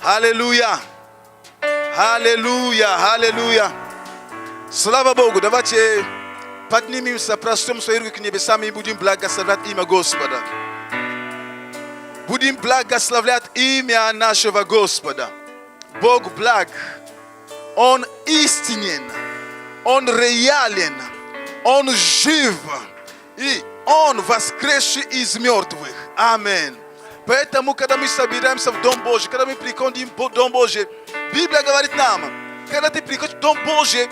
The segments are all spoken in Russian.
Аллилуйя. Аллилуйя. Аллилуйя. Слава Богу. Давайте поднимемся, прострем свои руки к небесам и будем благословлять имя Господа. Будем благословлять имя нашего Господа. Бог благ. Он истинен. Он реален. Он жив. И Он воскресший из мертвых. Аминь. Поэтому, когда мы собираемся в Дом Божий, когда мы приходим в Дом Божий, Библия говорит нам, когда ты приходишь в Дом Божий,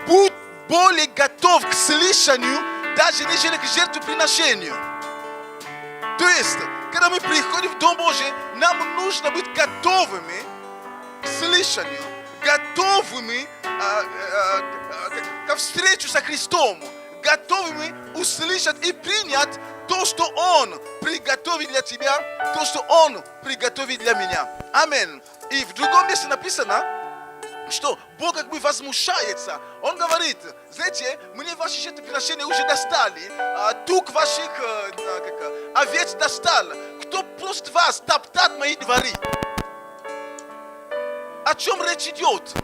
будь более готов к слышанию, даже нежели к жертвоприношению. То есть, когда мы приходим в Дом Божий, нам нужно быть готовыми к слышанию, готовыми ко встрече со Христом, готовыми услышать и принять то, что Он приготовит для тебя, то, что Он приготовит для меня. Аминь. И в другом месте написано, что Бог как бы возмущается. Он говорит, знаете, мне ваши жертвоприношения уже достали, тук ваших овец достал. Кто просит вас топтать мои дворы? О чем речь идет?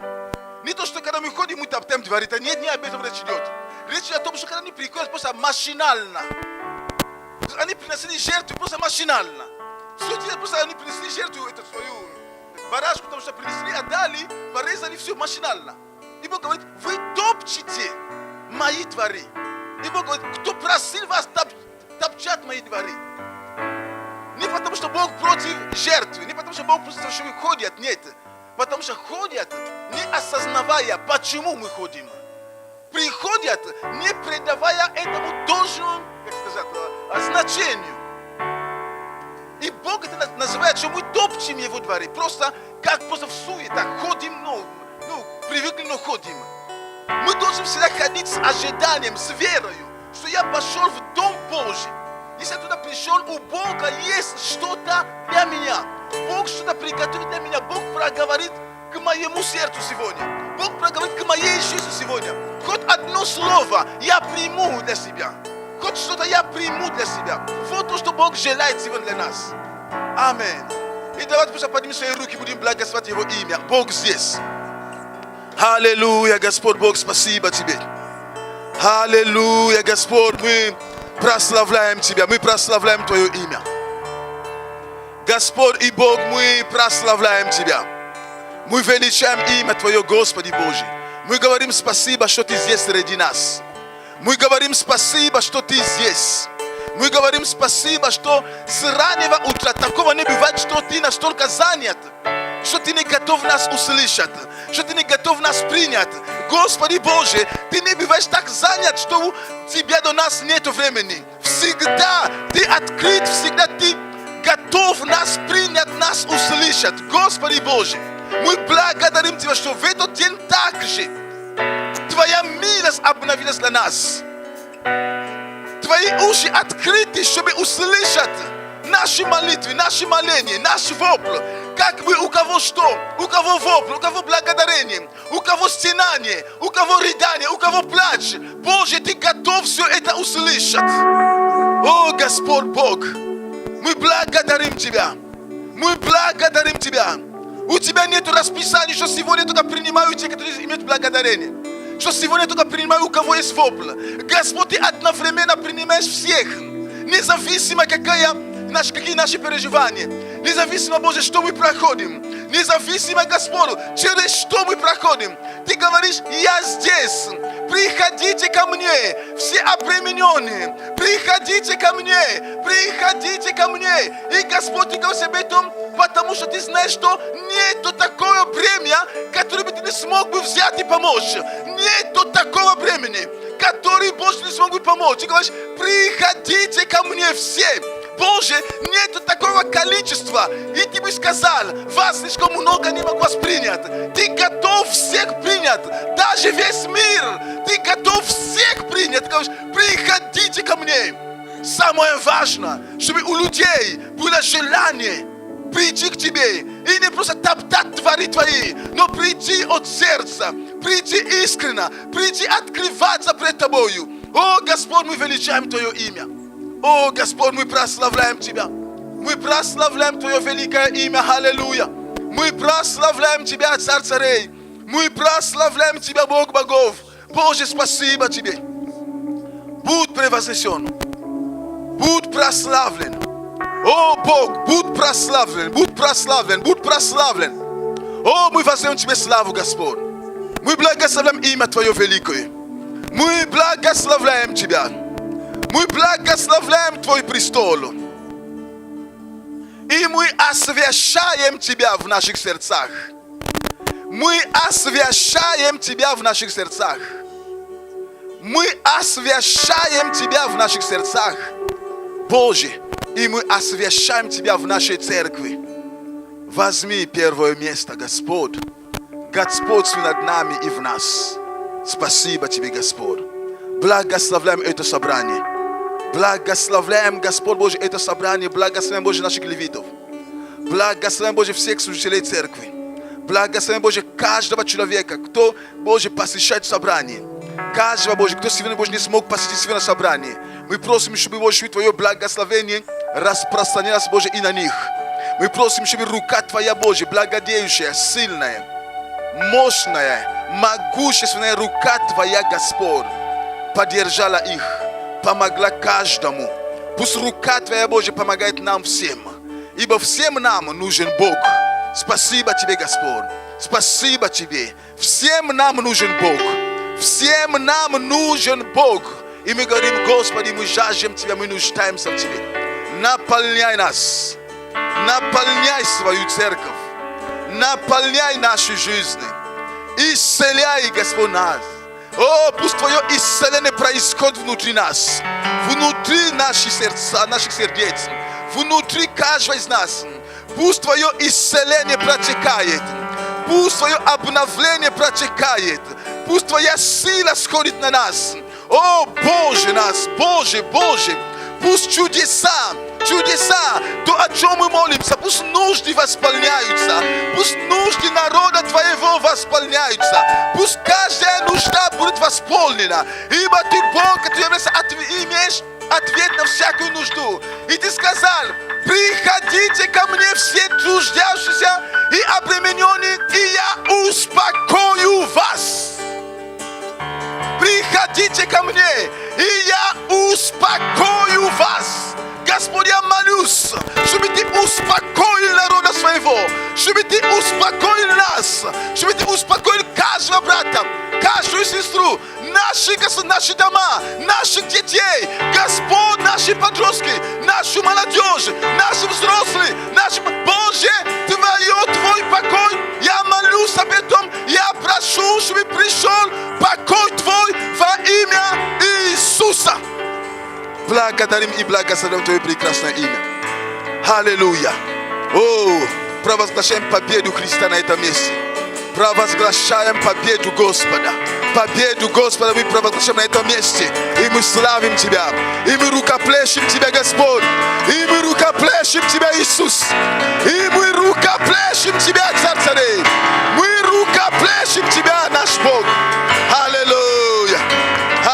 Не то, что когда мы ходим, мы топтаем дворы. Это не об этом речь идет. Речь идет о том, что когда они приходят просто машинально. Они приносили жертву просто машинально. Все делали, просто они принесли жертву, эту свою барашку, потому что принесли, отдали, порезали все машинально. И Бог говорит, вы топчете мои дворы. И Бог говорит, кто просил вас топчать мои дворы? Не потому, что Бог против жертвы, не потому, что Бог против того, что вы ходят, нет. Потому что ходят, не осознавая, почему мы ходим. Приходят, не придавая этому должному, как сказать, значению. И Бог это называет, что мы топчем Его дворы. Просто как просто в суетах ходим, привыкли, но ходим. Мы должны всегда ходить с ожиданием, с верою, что я пошел в Дом Божий. Если я туда пришел, у Бога есть что-то для меня. Бог что-то приготовит для меня. Бог проговорит к моему сердцу сегодня. Бог проговорит к моей жизни сегодня. Хоть одно слово я приму для себя. Хоть что-то я приму для себя. Вот то, что Бог желает сегодня для нас. Аминь. И давайте просто поднимем свои руки, будем благословлять Его имя. Бог здесь. Аллилуйя, Господь Бог, спасибо Тебе. Аллилуйя, Господь, мы прославляем Тебя, мы прославляем Твое имя. Господь и Бог, мы прославляем Тебя. Мы величаем имя Твое, Господи Божий. Мы говорим спасибо, что Ты здесь среди нас. Мы говорим спасибо, что Ты здесь. Мы говорим спасибо, что с раннего утра такого не бывает, что Ты настолько занят, что Ты не готов нас услышать, что Ты не готов нас принять. Господи Боже, Ты не бываешь так занят, что у Тебя до нас нет времени. Всегда Ты открыт, всегда Ты готов нас принять, нас услышать. Господи Боже, мы благодарим Тебя, что в этот день также Твоя милость обновилась для нас. Твои уши открыты, чтобы услышать наши молитвы, наши моления, наш вопль. Как бы у кого что, у кого вопль, у кого благодарение, у кого стенание, у кого рыдание, у кого плач. Боже, Ты готов все это услышать. О, Господь Бог, мы благодарим Тебя. Мы благодарим Тебя. У Тебя нет расписания, что сегодня только принимаю те, которые имеют благодарение. Что сегодня только принимаю, у кого есть вопль. Господь, Ты одновременно принимаешь всех. Независимо, какие наши переживания. Независимо, Боже, что мы проходим. Независимо, Господь, через что мы проходим. Ты говоришь, я здесь. Приходите ко мне, все обремененные. Приходите ко мне. Приходите ко мне. И Господь, Ты говоришь об этом, потому что Ты знаешь, что нету такого бремя, которое бы Ты не смог бы взять и помочь. Нету такого бремени, который, Боже, не смог бы помочь. Ты говоришь, приходите ко мне все. Боже, нету такого количества. И Ты бы сказал, вас слишком много, не могу вас принять. Ты готов всех принять. Даже весь мир. Ты готов всех принять. Ты говоришь, приходите ко мне. Самое важное, чтобы у людей было желание прийти к Тебе. И не просто топтать дворы Твои, но прийти от сердца. Прийти искренне. Прийти открываться пред Тобою. О, Господь, мы величаем Твое имя. О, Господь, мы прославляем Тебя. Мы прославляем Твое великое имя. Аллилуйя. Мы прославляем Тебя, Царь царей. Мы прославляем Тебя, Бог богов. Боже, спасибо Тебе. Будь превознесен. Будь прославлен. О, Бог, будь прославлен, будь прославлен, будь прославлен. О, мы воздаем Тебе славу, Господь. Мы благословляем имя Твое великое. Мы благословляем Тебя. Мы благословляем Твой престол. И мы освящаем Тебя в наших сердцах. Мы освящаем Тебя в наших сердцах. Мы освящаем Тебя в наших сердцах, Боже, и мы освящаем Тебя в нашей церкви. Возьми первое место, Господь. Господствуй над нами и в нас. Спасибо Тебе, Господь. Благословляем это собрание. Благословляем, Господь Боже, это собрание. Благословляем, Боже, наших левитов. Благословляем, Боже, всех служителей церкви. Благословляем, Боже, каждого человека, кто, Боже, посещает собрание. Каждого, Боже, кто сегодня, Боже, не смог посетить сегодня собрание. Мы просим, чтобы, Боже, Твое благословение распространялось, Боже, и на них. Мы просим, чтобы рука Твоя, Боже, благодеющая, сильная, мощная, могущественная рука Твоя, Господь, поддержала их, помогла каждому. Пусть рука Твоя, Боже, помогает нам всем, ибо всем нам нужен Бог. Спасибо Тебе, Господь. Спасибо Тебе. Всем нам нужен Бог. Всем нам нужен Бог. И мы говорим, Господи, мы жаждем Тебя, мы нуждаемся в Тебе. Наполняй нас. Наполняй свою церковь. Наполняй наши жизни. Исцеляй, Господь, нас. О, пусть Твое исцеление происходит внутри нас. Внутри наших сердец. Внутри каждого из нас. Пусть Твое исцеление протекает. Пусть Твое обновление протекает. Пусть Твоя сила сходит на нас. О, Боже нас, Боже, Боже. Пусть чудеса, то, о чем мы молимся, пусть нужды восполняются. Пусть нужды народа Твоего восполняются. Пусть каждая нужда будет восполнена. Ибо Ты Бог, Ты имеешь ответ на всякую нужду. И Ты сказал, приходите ко мне все труждающиеся и обремененные, и я успокою вас. Приходите ко мне, и я успокою вас. Господь, я молюсь, чтобы Ты успокоил народа своего, чтобы Ты успокоил нас, чтобы Ты успокоил каждого брата, каждую сестру, наши дома, наших детей, Господь, наши подростки, нашу молодежь, наши взрослые, Боже, Твой покой, я молюсь об этом, я прошу, чтобы пришел покой Твой во имя Иисуса. Благодарим и благословим Твое прекрасное имя. Аллилуйя. О, провозглашаем победу Христа на этом месте. Провозглашаем победу Господа. Победу Господа мы провозглашаем на этом месте. И мы славим Тебя. И мы рукоплещем Тебя, Господь. И мы рукоплещем Тебя, Иисус. И мы рукоплещем Тебя, Царь царей. Мы рукоплещем Тебя, наш Бог. Аллилуйя.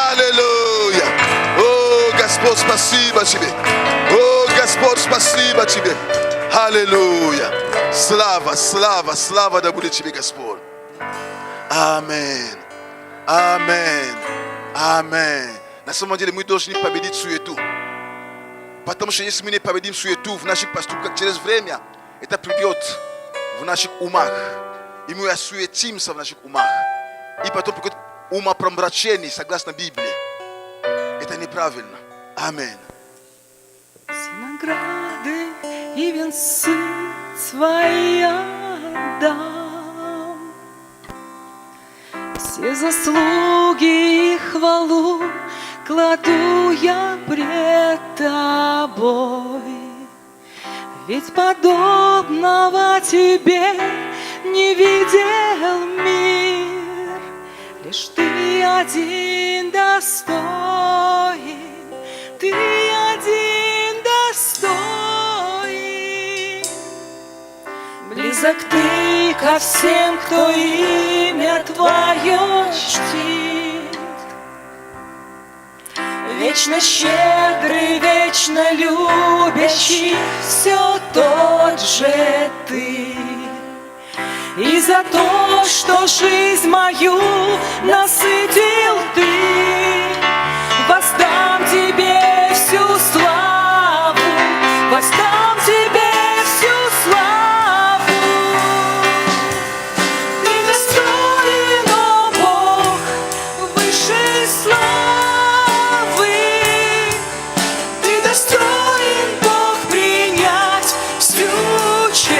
Аллилуйя. О, Господь, спасибо Тебе. О, Господь, спасибо Тебе. Аллилуйя. Слава, слава, слава да будет Тебе, Господь. Аминь. Аминь. Аминь. На самом деле мы должны победить суету. Потому что если мы не победим суету в наших поступках, через время это придет в наших умах. И мы осуетимся в наших умах. И потом приходит умопомрачение, согласно Библии. Это неправильно. Аминь. Все награды и венцы Твои отдам. Все заслуги и хвалу кладу я пред Тобой. Ведь подобного Тебе не видел мир. Лишь Ты один достоин, Ты один достоин. Близок Ты ко всем, кто имя Твое чтит. Вечно щедрый, вечно любящий, все тот же Ты. И за то, что жизнь мою насытил Ты, воздам Тебе всю славу, воздам Тебе всю славу. Ты достоин, о Бог, высшей славы. Ты достоин, Бог, принять всю честь.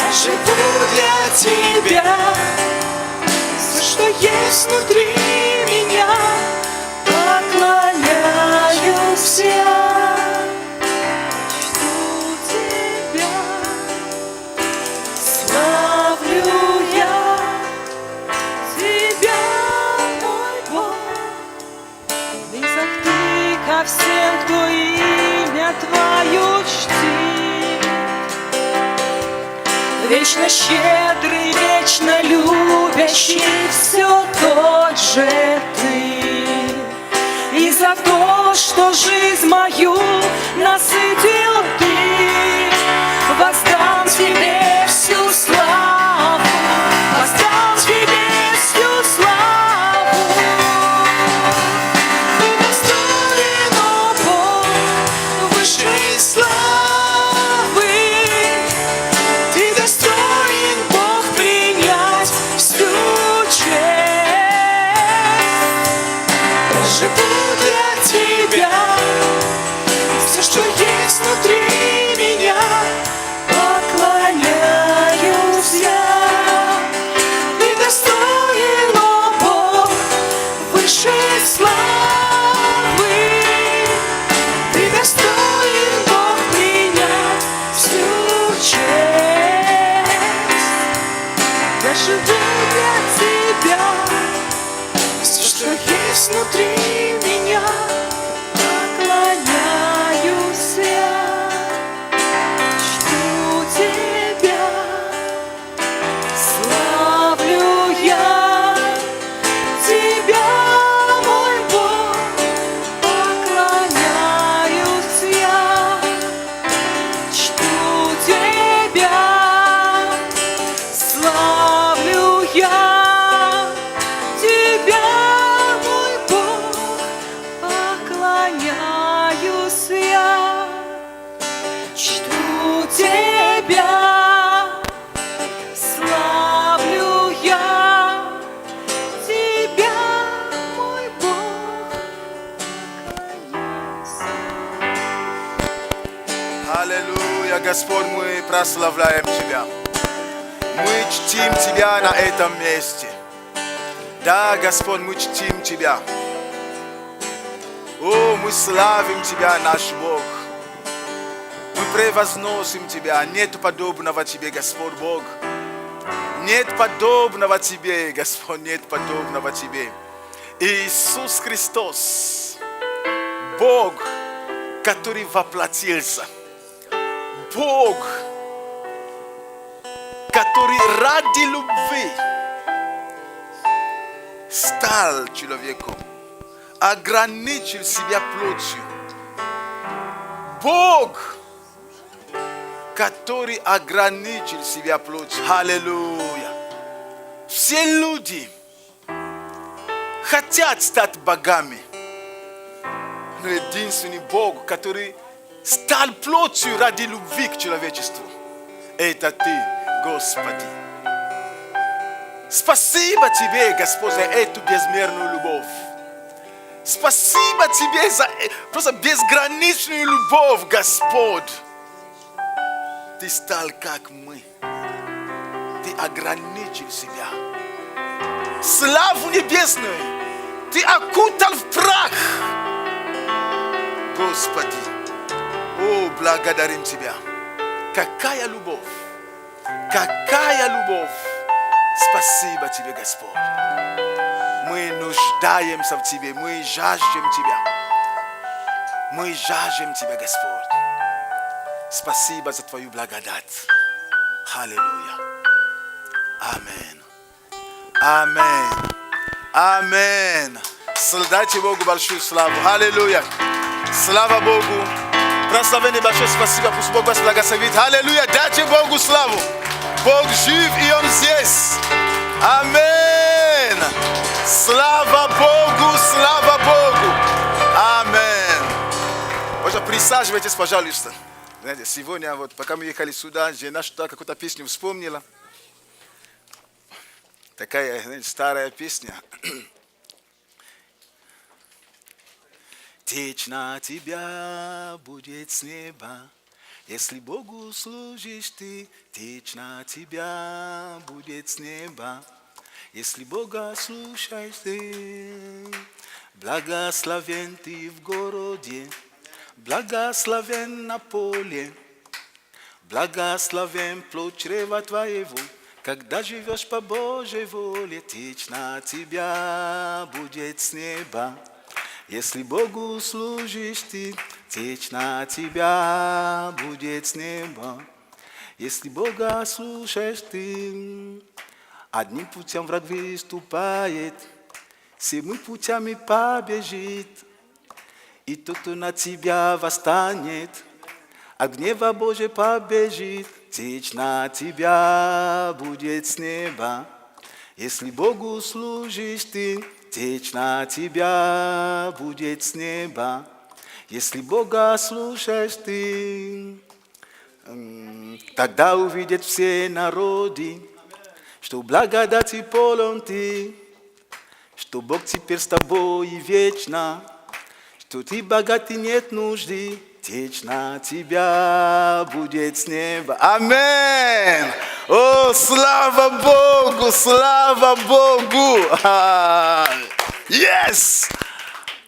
Я живу для Тебя, все, что есть внутри меня, поклоняюсь я, чту Тебя, славлю я Тебя, мой Бог. Близок Ты ко всем, кто имя Твое чтит. Вечно щедрый, вечно любящий, все тот же Ты. И за то, что жизнь мою насытил Ты, воздам Тебе всю славу, воздам Тебе всю славу. Ты достоин, о Бог, высшей славы. Ты достоин, Бог, принять всю честь. Я живу для Тебя, все, что есть внутри меня, поклоняюсь я. Ты достоин, о Бог, высшей славы. Ты достоин, Бог, принять всю честь. Я живу для Тебя, все, что есть внутри меня, поклоняюсь я, чту Тебя, славлю я Тебя, мой Бог, поклоняюсь я, чту Тебя, славлю я Тебя, мой Бог, поклоняюсь я, чту Тебя, славлю я Тебя, мой Бог, поклоняюсь. Аллилуйя, Господь, мы прославляем Тебя. Мы чтим Тебя на этом месте. Да, Господь, мы чтим Тебя. О, мы славим Тебя, наш Бог. Мы превозносим Тебя. Нет подобного Тебе, Господь Бог. Нет подобного Тебе, Господь, нет подобного Тебе. Иисус Христос, Бог, который воплотился. Бог, который ради любви стал человеком, ограничил себя плотью. Бог, который ограничил себя плотью. Аллилуйя. Все люди хотят стать богами, но единственный Бог, который стал плотью ради любви к человечеству, это Ты, Господи. Спасибо Тебе, Господь, за эту безмерную любовь. Спасибо Тебе за просто безграничную любовь, Господь. Ты стал как мы. Ты ограничил себя. Славу небесную Ты окутал в прах. Господи, о, благодарим Тебя. Какая любовь! Какая любовь! Спасибо Тебе, Господь. Мы нуждаемся в Тебе, мы жаждем Тебя. Мы жаждем Тебя, Господь. Спасибо за Твою благодать. Аллилуйя. Аминь. Аминь. Аминь. Дайте Богу большую славу. Аллилуйя. Слава Богу. Прославление большое спасибо, пусть Бог вас благословит. Аллилуйя, дайте Богу славу. Бог жив, и Он здесь. Аминь. Слава Богу, слава Богу. Аминь. Можно присаживайтесь, пожалуйста. Знаете, сегодня, вот, пока мы ехали сюда, жена что-то, какую-то песню вспомнила. Такая, знаете, старая песня. Течь на тебя будет с неба, если Богу служишь ты. Течь на тебя будет с неба, если Бога слушаешь ты. Благословен ты в городе, благословен на поле, благословен плод чрева твоего, когда живешь по Божьей воле. Течь на тебя будет с неба, если Богу служишь ты. Течь на тебя будет с неба, если Бога слушаешь ты. Одним путем враг выступает, всеми путями побежит. И тот, кто на тебя восстанет, от гнева Божия побежит. Течь на тебя будет с неба, если Богу служишь ты. Течь на тебя будет с неба, если Бога слушаешь ты. Тогда увидят все народы, что благодати полон ты, что Бог теперь с тобой и вечно, что ты богат и нет нужды. Течь на тебя будет с неба. Аминь. О, слава Богу, слава Богу. Yes!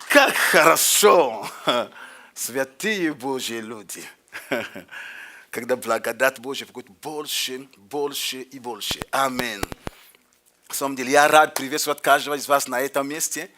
Как хорошо. Святые Божьи люди. Когда благодать Божья будет больше, больше и больше. Аминь. На самом деле, я рад приветствовать каждого из вас на этом месте.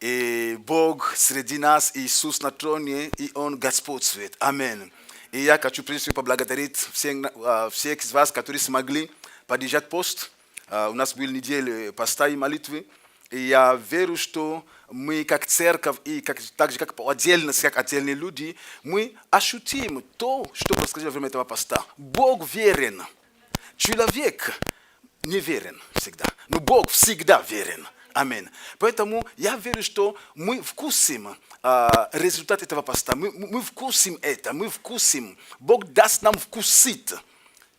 И Бог среди нас, Иисус на троне, и Он господствует. Аминь. И я хочу прежде всего поблагодарить всех из вас, которые смогли поддержать пост. У нас были недели поста и молитвы. И я верю, что мы как церковь, и так же как по отдельности, как отдельные люди, мы ощутим то, что происходило во время этого поста. Бог верен. Человек не верен всегда. Но Бог всегда верен. Аминь. Поэтому я верю, что мы вкусим результат этого поста. Мы вкусим это, мы вкусим. Бог даст нам вкусить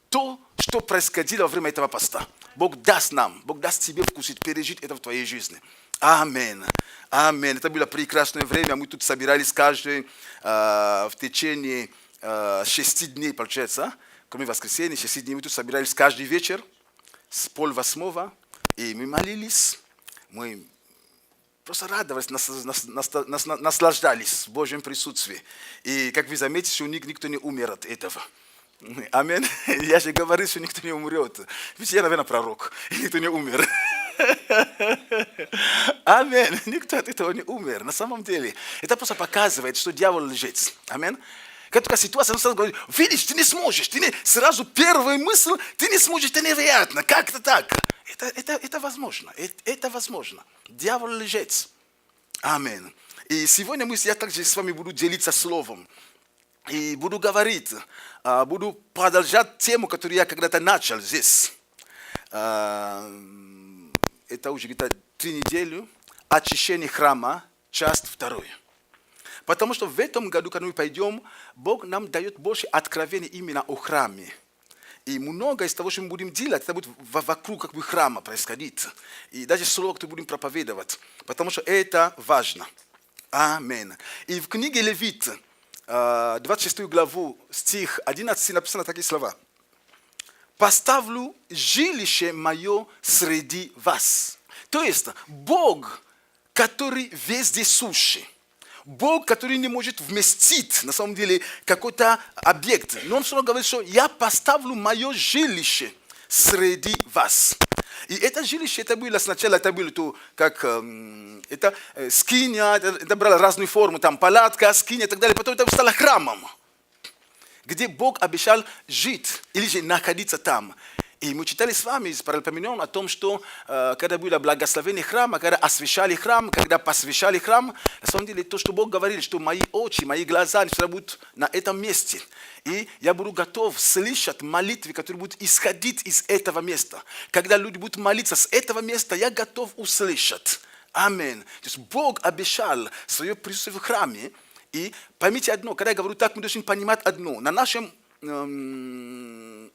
то, что происходило во время этого поста. Бог даст тебе вкусить, пережить это в твоей жизни. Аминь. Аминь. Это было прекрасное время. Мы тут собирались каждый в течение 6 дней, получается, кроме воскресенья, 6 дней мы тут собирались каждый вечер с 7:30, и мы молились. Мы просто радовались, наслаждались в Божьем присутствии. И, как вы заметите, что никто не умер от этого. Аминь. Я же говорю, что никто не умрет. Ведь я, наверное, пророк, и никто не умер. Аминь. Никто от этого не умер. На самом деле, это просто показывает, что дьявол лжец. Аминь. Как только ситуация, он сразу говорит: видишь, ты не сможешь. Сразу первая мысль: ты не сможешь, это невероятно. Как это так? Это возможно. Это возможно. Дьявол лжец. Аминь. И сегодня я также с вами буду делиться словом. И буду говорить, буду продолжать тему, которую я когда-то начал здесь. Это уже где-то 3 недели. Очищение храма, часть 2. Потому что в этом году, когда мы пойдем, Бог нам дает больше откровений именно о храме. И много из того, что мы будем делать, это будет вокруг храма происходить. И даже слово, которое будем проповедовать. Потому что это важно. Аминь. И в книге Левит, 26 главу, стих 11, написано такие слова: «Поставлю жилище мое среди вас». То есть Бог, который везде сущий. Бог, который не может вместить, на самом деле, какой-то объект. Но Он все равно говорит, что я поставлю мое жилище среди вас. И это жилище, это было сначала, это было то, как это скиния, это брало разные формы, там палатка, скиния и так далее. Потом это стало храмом, где Бог обещал жить или же находиться там. И мы читали с вами из Паралипоменон о том, что когда было благословение храма, когда освящали храм, когда посвящали храм, на самом деле то, что Бог говорил, что мои очи, мои глаза всегда будут на этом месте. И я буду готов слышать молитвы, которые будут исходить из этого места. Когда люди будут молиться с этого места, я готов услышать. Аминь. То есть Бог обещал свое присутствие в храме. И поймите одно, когда я говорю так, мы должны понимать одно. На нашем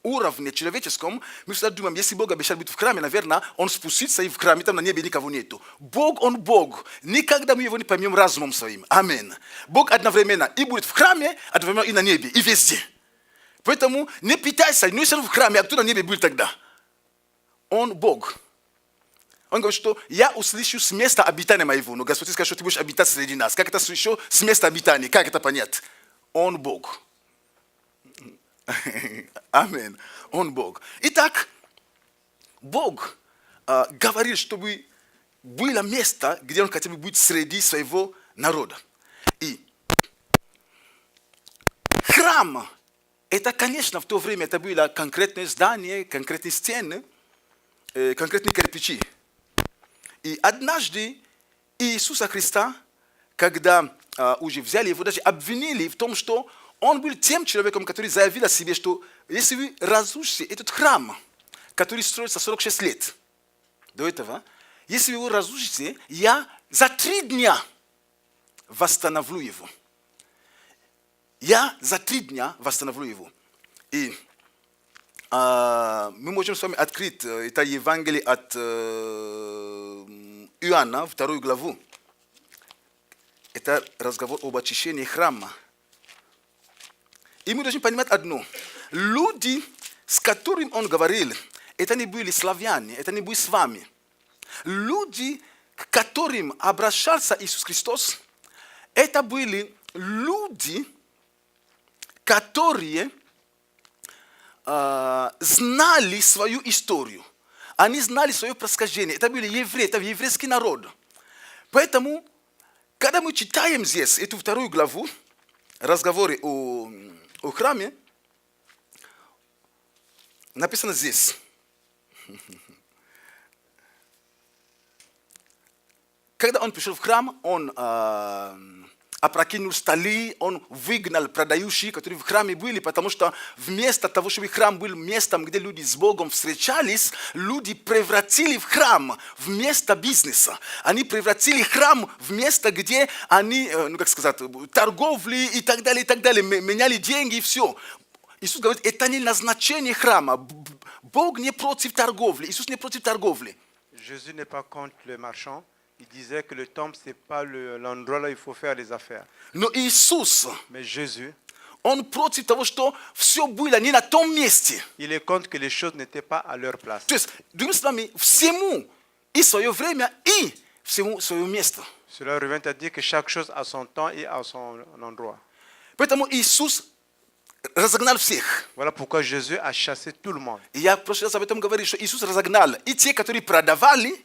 уровне человеческом, мы всегда думаем, если Бог обещал быть в храме, наверное, Он спустится, и в храме там на небе никого нету. Бог, Он Бог. Никогда мы Его не поймем разумом своим. Аминь. Бог одновременно и будет в храме, одновременно и на небе, и везде. Поэтому не питайся, не сидишь в храме, а кто на небе будет тогда? Он Бог. Он говорит, что я услышу с места обитания моего. Но Господь сказал, что ты будешь обитать среди нас. Как это слышу с места обитания? Как это понять? Он Бог. Аминь. Он Бог. Итак, Бог говорит, чтобы было место, где Он хотел бы быть среди своего народа. И храм, это, конечно, в то время это было конкретное здание, конкретные стены, конкретные кирпичи. И однажды Иисуса Христа, когда уже взяли его, даже обвинили в том, что он был тем человеком, который заявил о себе, что если вы разрушите этот храм, который строится 46 лет до этого, если вы его разрушите, я за 3 дня восстановлю его. Я за 3 дня восстановлю его. И мы можем с вами открыть это Евангелие от Иоанна, 2 главу. Это разговор об очищении храма. И мы должны понимать одно. Люди, с которыми он говорил, это не были славяне, это не были с вами. Люди, к которым обращался Иисус Христос, это были люди, которые знали свою историю. Они знали свое происхождение. Это были евреи, это еврейский народ. Поэтому, когда мы читаем здесь эту 2 главу, разговоры о храме, написано здесь. Когда он пришел в храм, он опрокинул столы, он выгнал продающих, которые в храме были, потому что вместо того, чтобы храм был местом, где люди с Богом встречались, люди превратили в храм в место бизнеса. Они превратили храм в место, где они, торговли и так далее, меняли деньги и все. Иисус говорит, это не назначение храма. Бог не против торговли. Иисус не против торговли. Jésus n'est pas contre le marchand. Il disait que le temple, ce n'est pas l'endroit là où il faut faire les affaires. Но Иисус, Mais Jésus, Он против того, что все было не на том месте. il est contre que les choses n'étaient pas à leur place. То есть, другими словами, всему и свое время, и всему свое место. Cela revient à dire que chaque chose a son temps et a son endroit. Поэтому Иисус разогнал всех. Voilà pourquoi Jésus a chassé tout le monde. И я в прошлый раз об этом говорил, что Иисус разогнал и те, которые продавали,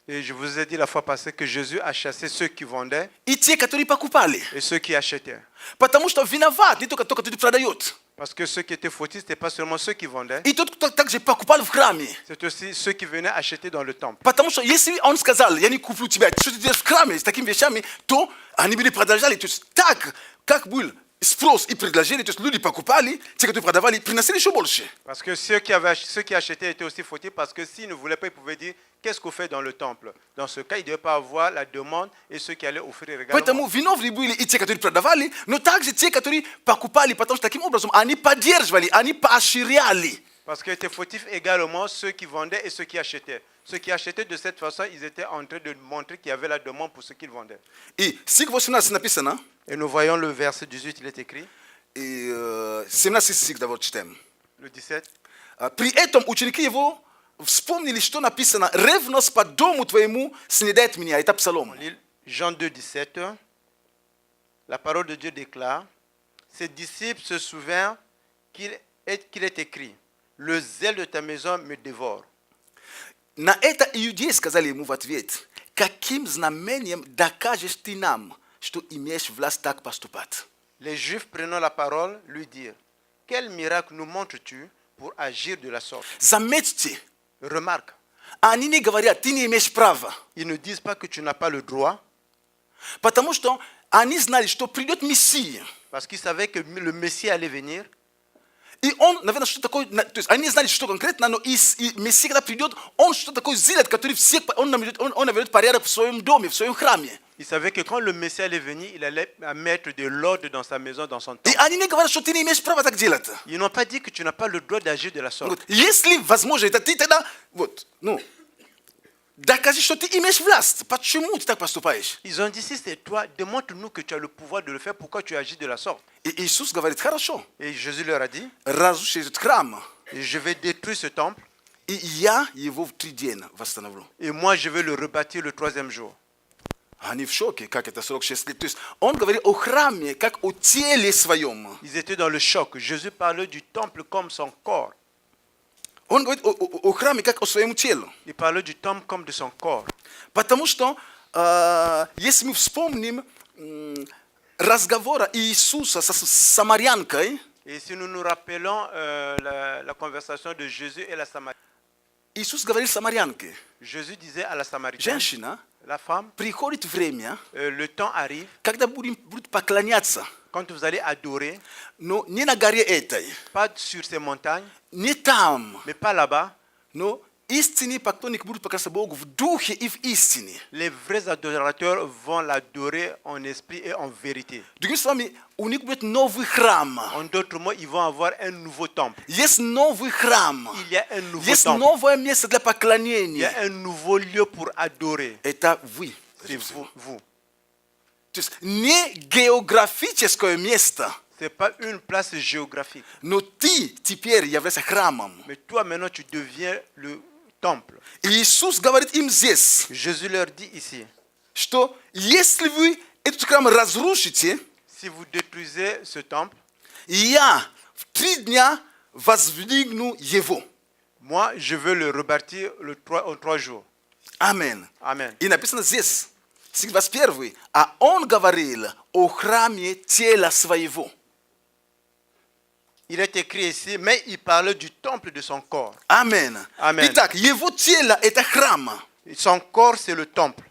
Et je vous ai dit la fois passée que Jésus a chassé ceux qui vendaient и те, которые покупали. et ceux qui achetaient. Потому что виноват не только тот, который продает. Parce que ceux qui étaient fautifs, ce n'était pas seulement ceux qui vendaient, И тот, кто также покупал в храме. c'est aussi ceux qui venaient acheter dans le temple. Потому что если он сказал, я не куплю тебя, что ты делаешь в храме с такими вещами, то они были продолжали. То есть так, как был спрос и предложение, то есть люди покупали, те, которые продавали, приносили еще больше. Parce que ceux qui achetaient étaient aussi fautifs, parce que s'ils ne voulaient pas, ils pouvaient dire qu'est-ce qu'on fait dans le temple. Dans ce cas, il ne devait pas avoir la demande et ceux qui allaient offrir également. Поэтому виновны были и те, которые продавали, но также те, которые покупали, потому что таким образом они поддерживали, они поощряли. Parce qu'ils étaient fautifs également ceux qui vendaient et ceux qui achetaient. Ceux qui achetaient de cette façon, ils étaient en train de montrer qu'il y avait la demande pour ce qu'ils vendaient. И стих 18 написано, Et nous voyons le verset 18, il est écrit, и 17 стих давай читаем. le 17. При этом ученики его вспомнили, что написано, ревность по дому твоему снедает меня. Это Псалом. On lit Jean 2, 17. La parole de Dieu déclare, ses disciples se souvinrent qu'il est écrit, le zèle de ta maison me dévore. На это иудеи сказали ему в ответ, каким знамением докажешь ты нам, что имеешь власть так поступать? Les Juifs prenant la parole lui dirent, quel miracle nous montres-tu pour agir de la sorte. Заметьте, Remarque, они не говорят, ты не имеешь права. ils ne disent pas que tu n'as pas le droit, Потому что они знали, что придет Мессия. parce qu'ils savaient que le Messie allait venir. И он, наверное, что такое, то есть они знали, что конкретно, но и Мессия, когда придет, он что такое сделает, который всех, он наведет порядок в своем доме, в своем храме. Ils savaient que quand le Messie allait venir, il allait mettre de l'ordre dans sa maison, dans son И temple. они не говорят, что ты не имеешь права так делать. Ils n'ont pas dit que tu n'as pas le droit d'agir de la sorte. Вот, если возможно, это ты тогда, вот, докажи, что ты имеешь власть. Почему ты так поступаешь? Ils ont dit, si c'est toi, démontre-nous que tu as le pouvoir de le faire, pourquoi tu agis de la sorte. И Иисус говорит, хорошо, Et Jésus leur a dit, разруши этот храм, je vais détruire ce temple, и я его в 3 дня восстановлю. et moi je vais le rebâtir le 3e jour. Они в шоке, как это 46 лет. То есть он говорит о храме, как о теле своем. Ils étaient dans le choc. Jésus parlait du temple comme son corps. Он говорит о храме, как о своем теле. Il parlait du temple comme de son corps. Потому что, если мы вспомним разговор Иисуса с самарянкой, Et si nous nous rappelons la conversation de Jésus et la Samaritaine, Иисус говорил самарянке, Jésus disait à la Samaritaine, женщина, la femme, приходит время, le temps arrive, когда будут поклоняться, quand vous allez adorer, но не на горе этой, pas sur ces montagnes, не там, mais pas là-bas. но истинные поклонники будут поклоняться Богу в духе и в истине. Les vrais adorateurs vont l'adorer en esprit et en vérité. Другими словами, у них будет новый храм. En d'autres mots, ils vont avoir un nouveau temple. Есть новый храм. Il y a un nouveau Есть temple. новое место для Il y поклонения. a un nouveau lieu pour adorer. Это вы. C'est vous. То есть не географическое место, Ce n'est pas une place géographique. но ты теперь являешься храмом. Mais toi, maintenant, tu deviens le temple. И Иисус говорит им здесь, Jésus leur dit ici, что если вы этот храм разрушите, si vous détruisez ce temple, я в 3 дня воздвигну его. moi, je veux le rebâtir en 3 jours. Аминь. Amen. И написано здесь, стих 21, а он говорил о храме тела своего. Il est écrit ici, mais il parlait du temple de son corps. Аминь. Amen. Итак, его тело – это храм. Son corps, c'est le temple.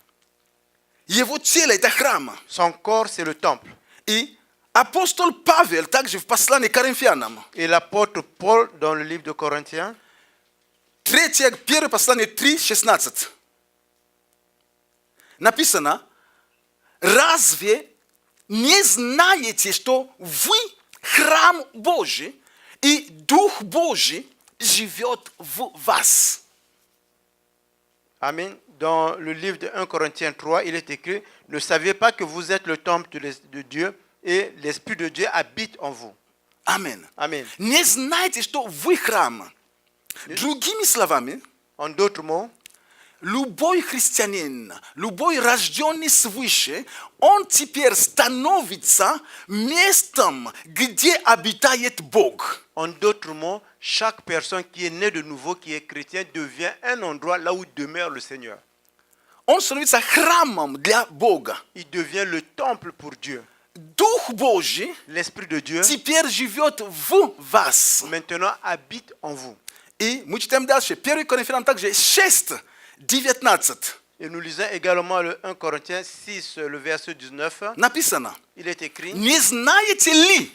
Его тело – это храм. Son corps, c'est le temple. И апостол Павел также в послании к Коринфянам, Et l'apôtre Paul, dans le livre de Corinthiens, первое послание 3:16, написано, разве не знаете, что вы храм Божий, и Дух Божий живет в вас? Amen. Dans le livre de 1 Corinthiens 3, il est écrit, ne saviez pas que vous êtes le temple de Dieu et l'Esprit de Dieu habite en vous. Аминь. Amen. Не знаете, что вы храм. Другими словами, En d'autres mots, любой христианин, любой рожденный свыше, он теперь становится местом, где обитает Бог. en d'autres mots, chaque personne qui est née de nouveau, qui est chrétien, devient un endroit là où demeure le Seigneur. Он становится храмом для Бога. Il devient le temple pour Dieu. Дух Божий L'Esprit de Dieu, теперь живет в вас. maintenant, habite en vous. И мы читаем дальше. 1 Коринфянам также 6:19. Et nous lisons également le 1 Corinthiens 6, le verset 19. Написано. Il est écrit, Не знаете ли,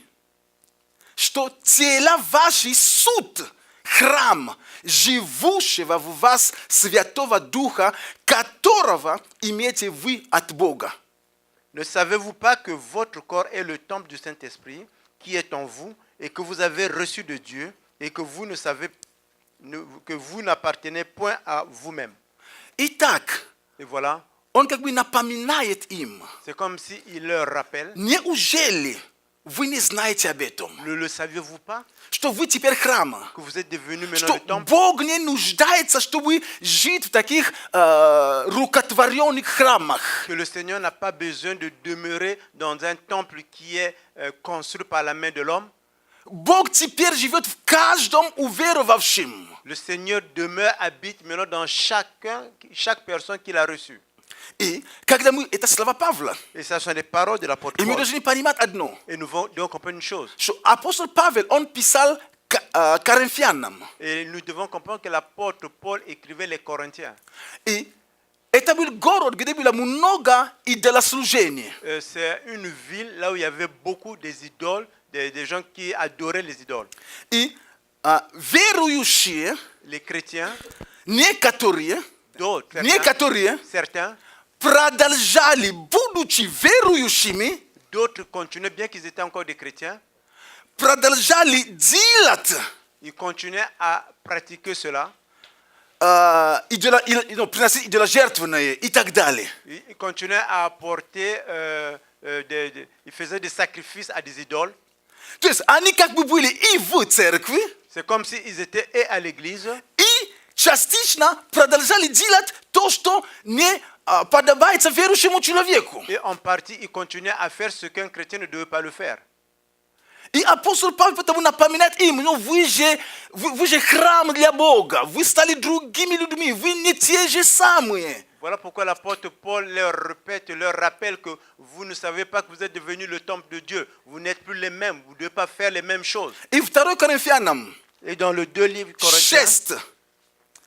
что тела ваши суд, храм, живущего в вас Святого Духа, которого имеете вы от Бога? ne savez-vous pas que votre corps est le temple du Saint-Esprit qui est en vous et que vous avez reçu de Dieu et que vous ne savez que vous n'appartenez point à vous-même. Итак, Et voilà, он как бы напоминает им, c'est comme s'il leur rappelle, неужели вы не знаете об этом? ne le saviez-vous pas Что вы теперь храм? que vous êtes devenu maintenant Что le temple, Бог не нуждается, чтобы жить в таких рукотворенных храмах. que le Seigneur n'a pas besoin de demeurer dans un temple qui est construit par la main de l'homme. Бог теперь живет в каждом уверовавшем. Le Seigneur demeure, habite maintenant dans chaque personne qu'il a reçue. И когда мы, это слова Павла, Et ça sont des paroles de l'apôtre и мы Paul. должны понимать одно, Et nous devons comprendre une chose. что апостол Павел, он писал Коринфянам. Et nous devons comprendre que l'apôtre Paul écrivait les Corinthiens. И это был город, где было много идолослужения. C'est une ville là où il y avait beaucoup des idoles, des gens qui adoraient les idoles. И верующие, Les chrétiens, некоторые, certains, продолжали, будучи верующими, d'autres continuaient, bien qu'ils étaient encore des chrétiens, продолжали делать ils continuaient à pratiquer cela. приносить идоложертвенные и так далее. Ils continuaient à apporter, ils faisaient des sacrifices à des idoles. То есть они как бы были и в церкви, C'est comme s'ils étaient et à l'église, и частично продолжали делать то, что не подобается верующему человеку. et en partie, ils continuaient à faire ce qu'un chrétien ne devait pas le faire. И апостол Павел потому напоминает им, ну вы же храм для Бога, вы стали другими людьми, вы не те же самые. Voilà pourquoi l'apôtre Paul leur répète, leur rappelle que vous ne savez pas que vous êtes devenus le temple de Dieu. Vous n'êtes plus les mêmes, vous ne devez pas faire les mêmes choses. И 2 Коринфянам Et dans le 2 livres Corinthiens, 6,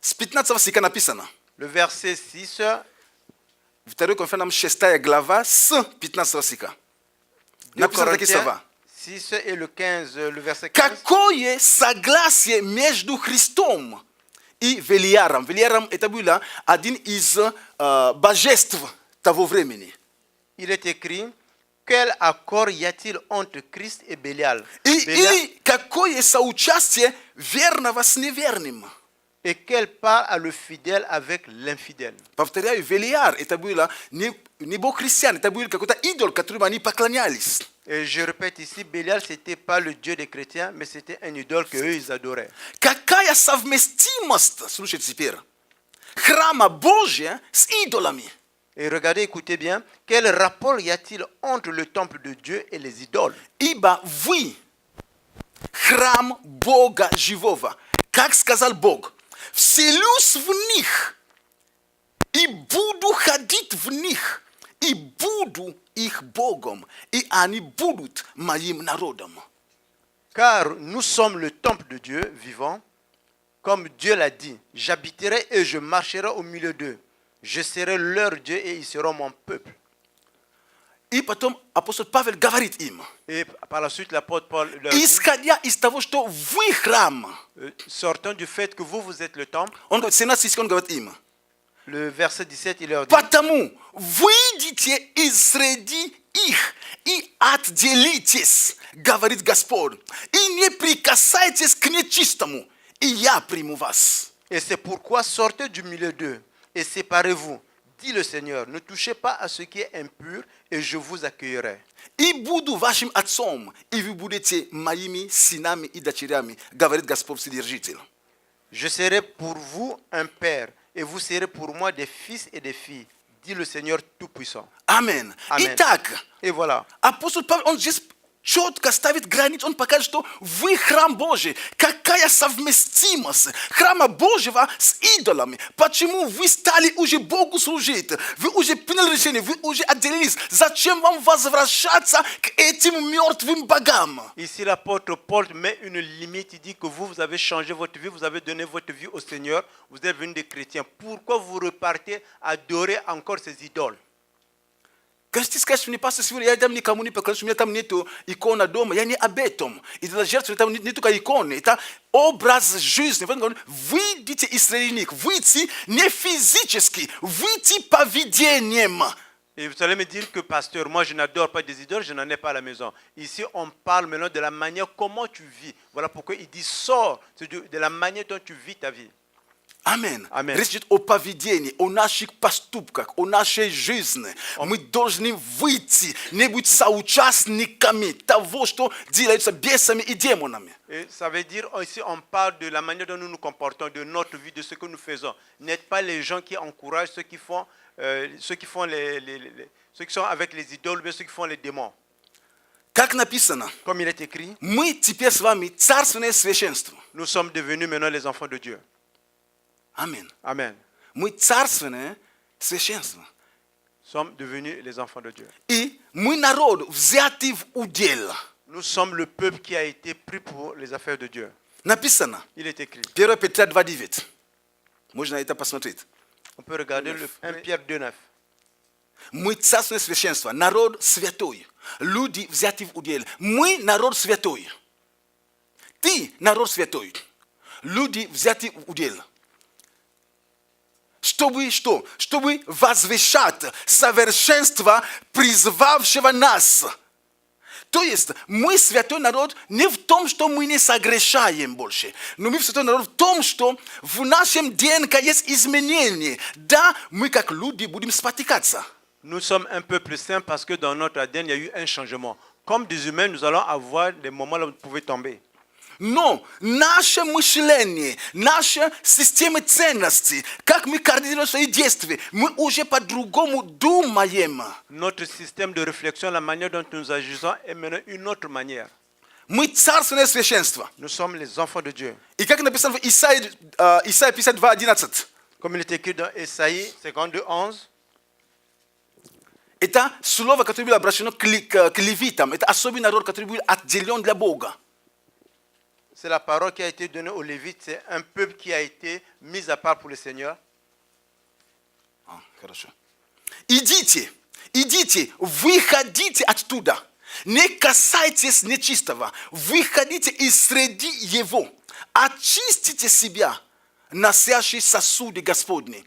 с 15 стиха написано. le verset 6, 2 Коринфянам 6 глава с 15 стиха. 2 Написано такие Corinthiens слова. 6 et le 15, le verset 15. Какое согласие между Христом и Велиаром? Велиаром это было один из божеств того времени. Il est écrit, quel accord y a-t-il entre Christ et Bélial? И какое соучастие верного с неверным? Et quelle part a le fidèle avec l'infidèle? Повторяю, Велиар это было не бог христиан, это был какой-то идол, которому они поклонялись. Et je répète ici, Bélial, ce n'était pas le Dieu des chrétiens, mais c'était un idole qu'eux, ils adoraient. Какая совместимость, слушайте теперь, храма Божия с идолами? Et regardez, écoutez bien, quel rapport y a-t-il entre le temple de Dieu et les idoles? Ибо вы храм Бога живого. Как сказал Бог, вселюсь в них и буду ходить в них, и буду их Богом, и они будут моим народом. Car nous sommes le temple de Dieu vivant, comme Dieu l'a dit, j'habiterai et je marcherai au milieu d'eux. Je serai leur Dieu et ils seront mon peuple. И потом апостол Павел говорит им, Et par la suite, l'apôtre Paul leur dit, исходя из того, что вы храм, sortant du fait que vous êtes le temple, он говорит, 17 стих, он говорит им, le verset 17, il leur dit, потому выйдите из среди их и отделитесь, говорит Господь, и не прикасайтесь к нечистому, и я приму вас. et c'est pourquoi sortez du milieu d'eux et séparez-vous, dit le Seigneur, ne touchez pas à ce qui est impur et je vous accueillerai. И буду вашим отцом, и вы будете моими сынами и дочерями, говорит Господь Вседержитель. Je serai pour vous un père et vous serez pour moi des fils et des filles, dit le Seigneur Tout-Puissant. Амин. Amen. Итак, Et voilà. апостол Павел, он здесь четко ставит границу, он покажет, что вы храм Божий. Какая совместимость храма Божьего с идолами? Почему вы стали уже Богу служить? Вы уже приняли решение, вы уже отделились. Зачем вам возвращаться к этим мертвым богам? Ici, l'apôtre Paul met une limite. Il dit que vous avez changé votre vie, vous avez donné votre vie au Seigneur, vous êtes venus des chrétiens. Pourquoi vous repartez adorer encore ces idoles? Кажется, скажешь мне, пастор, сегодня я там никому не покажу, у меня там нету икона дома, я не об этом. И для жертвы там не только иконы, это образ жизни. Выйдите из средних, выйти не физически, выйти поведением. Et vous allez me dire que, pasteur, moi je n'adore pas des idoles, je n'en ai pas à la maison. Ici, on parle maintenant de la manière comment tu vis. Voilà pourquoi il dit sors de la manière dont tu vis ta vie. Амен. Amen. Речь идет о поведении, о наших поступках, о нашей жизни. Мы должны выйти, не быть соучастниками того, что делается бесами и демонами. Et ça veut dire, ici, on parle de la manière dont nous nous comportons, de notre vie, de ce que nous faisons. N'êtes pas les gens qui encouragent ceux qui sont avec les idoles, mais ceux qui font les démons. Как написано, Comme il est écrit, мы теперь с вами царственное священство. nous sommes devenus maintenant les enfants de Dieu. Амин. Amen. Мы царственное священство. Nous sommes devenus les enfants de Dieu. И мы народ, взятый в удел. Nous sommes le peuple qui a été pris pour les affaires de Dieu. Написано. Il est écrit. 1 Петра 2:9. Можно это посмотреть. On peut regarder le 1 Pierre 2,9. Мы царственное священство, народ святой. Люди взяты в удел. Мы народ святой. Ты народ святой. Люди взяты в удел. Чтобы что? Чтобы возвещать совершенство призвавшего нас. То есть мы святой народ не в том, что мы не согрешаем больше, но мы святой народ в том, что в нашем ДНК есть изменения. Да, мы как люди будем спотыкаться. Nous sommes un peu plus saints parce que dans notre ADN, il y a eu un changement. Comme des humains, nous allons avoir des moments où vous pouvez tomber. Но наше мышление, наша система ценностей, как мы координируем свои действия, мы уже по-другому думаем. Notre système de réflexion, la manière dont nous agissons est maintenant une autre manière. Мы царственное священство. Nous sommes les enfants de Dieu. И как написано в Исаии 52:11, Comme il est écrit dans Ésaïe 52, 11, это слово, которое было обращено к левитам, это особый народ, который был отделен для Бога. c'est la parole qui a été donnée aux Lévites. C'est un peuple qui a été mis à part pour le Seigneur. Хорошо. Идите, выходите оттуда. Не касайтесь нечистого. Выходите из среди его. Очистите себя, носящие сосуды Господни.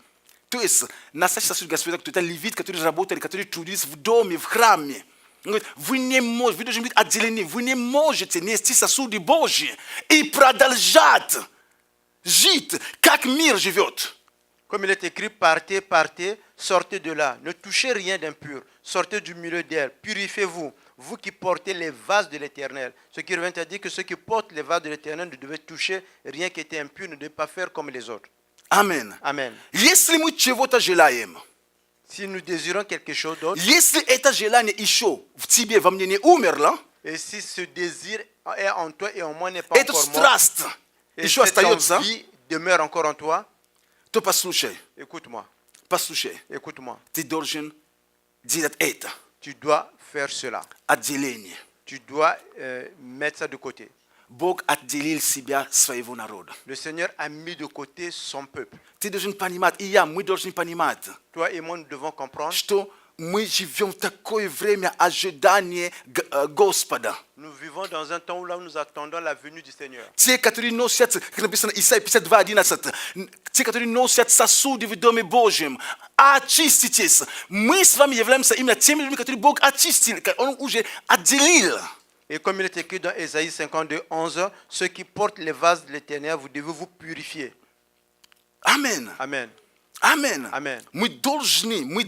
То есть, носящие сосуды Господни, это левит, которые работали, которые трудились в доме, в храме. Он говорит, вы не можете, вы должны быть отделены, вы не можете нести сосуды Божьи и продолжать жить, как мир живет. Comme il est écrit, partez, partez, sortez de là. Ne touchez rien d'impur. Sortez du milieu d'elle. Purifiez-vous, vous qui portez les vases de l'Éternel. Ce qui revient à dire que ceux qui portent les vases de l'Éternel ne devaient toucher rien qui était impur, ne devaient pas faire comme les autres. Amen. Amen. Если мы чего-то желаем, Si nous désirons quelque chose d'autre, если это желание еще в тебе, во мне не умерло, et si ce désir est en toi et en moi n'est pas эта encore mort, страсть et еще cette остается, envie demeure encore en toi, то послушай, écoute-moi, écoute-moi, ты должен делать это, tu dois faire cela. отделение. Tu dois mettre ça de côté. Бог отделил себя, своего народа. Le Seigneur a mis de côté son peuple. Ты должен понимать, и я, мы должны понимать, Toi et moi, nous devons comprendre. что мы живем в такое время ожидания Господа. Nous vivons dans un temps où là nous attendons la venue du Seigneur. Те, которые носят, как написано Исаия 52:11, те, которые носят сосуды в Доме Божьем, очиститесь. Мы с вами являемся именно теми людьми, которые Бог очистил, Он уже отделил. Et comme il est écrit dans Ésaïe 52, 11, ceux qui portent les vases de l'Éternel, vous devez vous purifier. Amen. Amen. Amen. Amen. Мы должны. Nous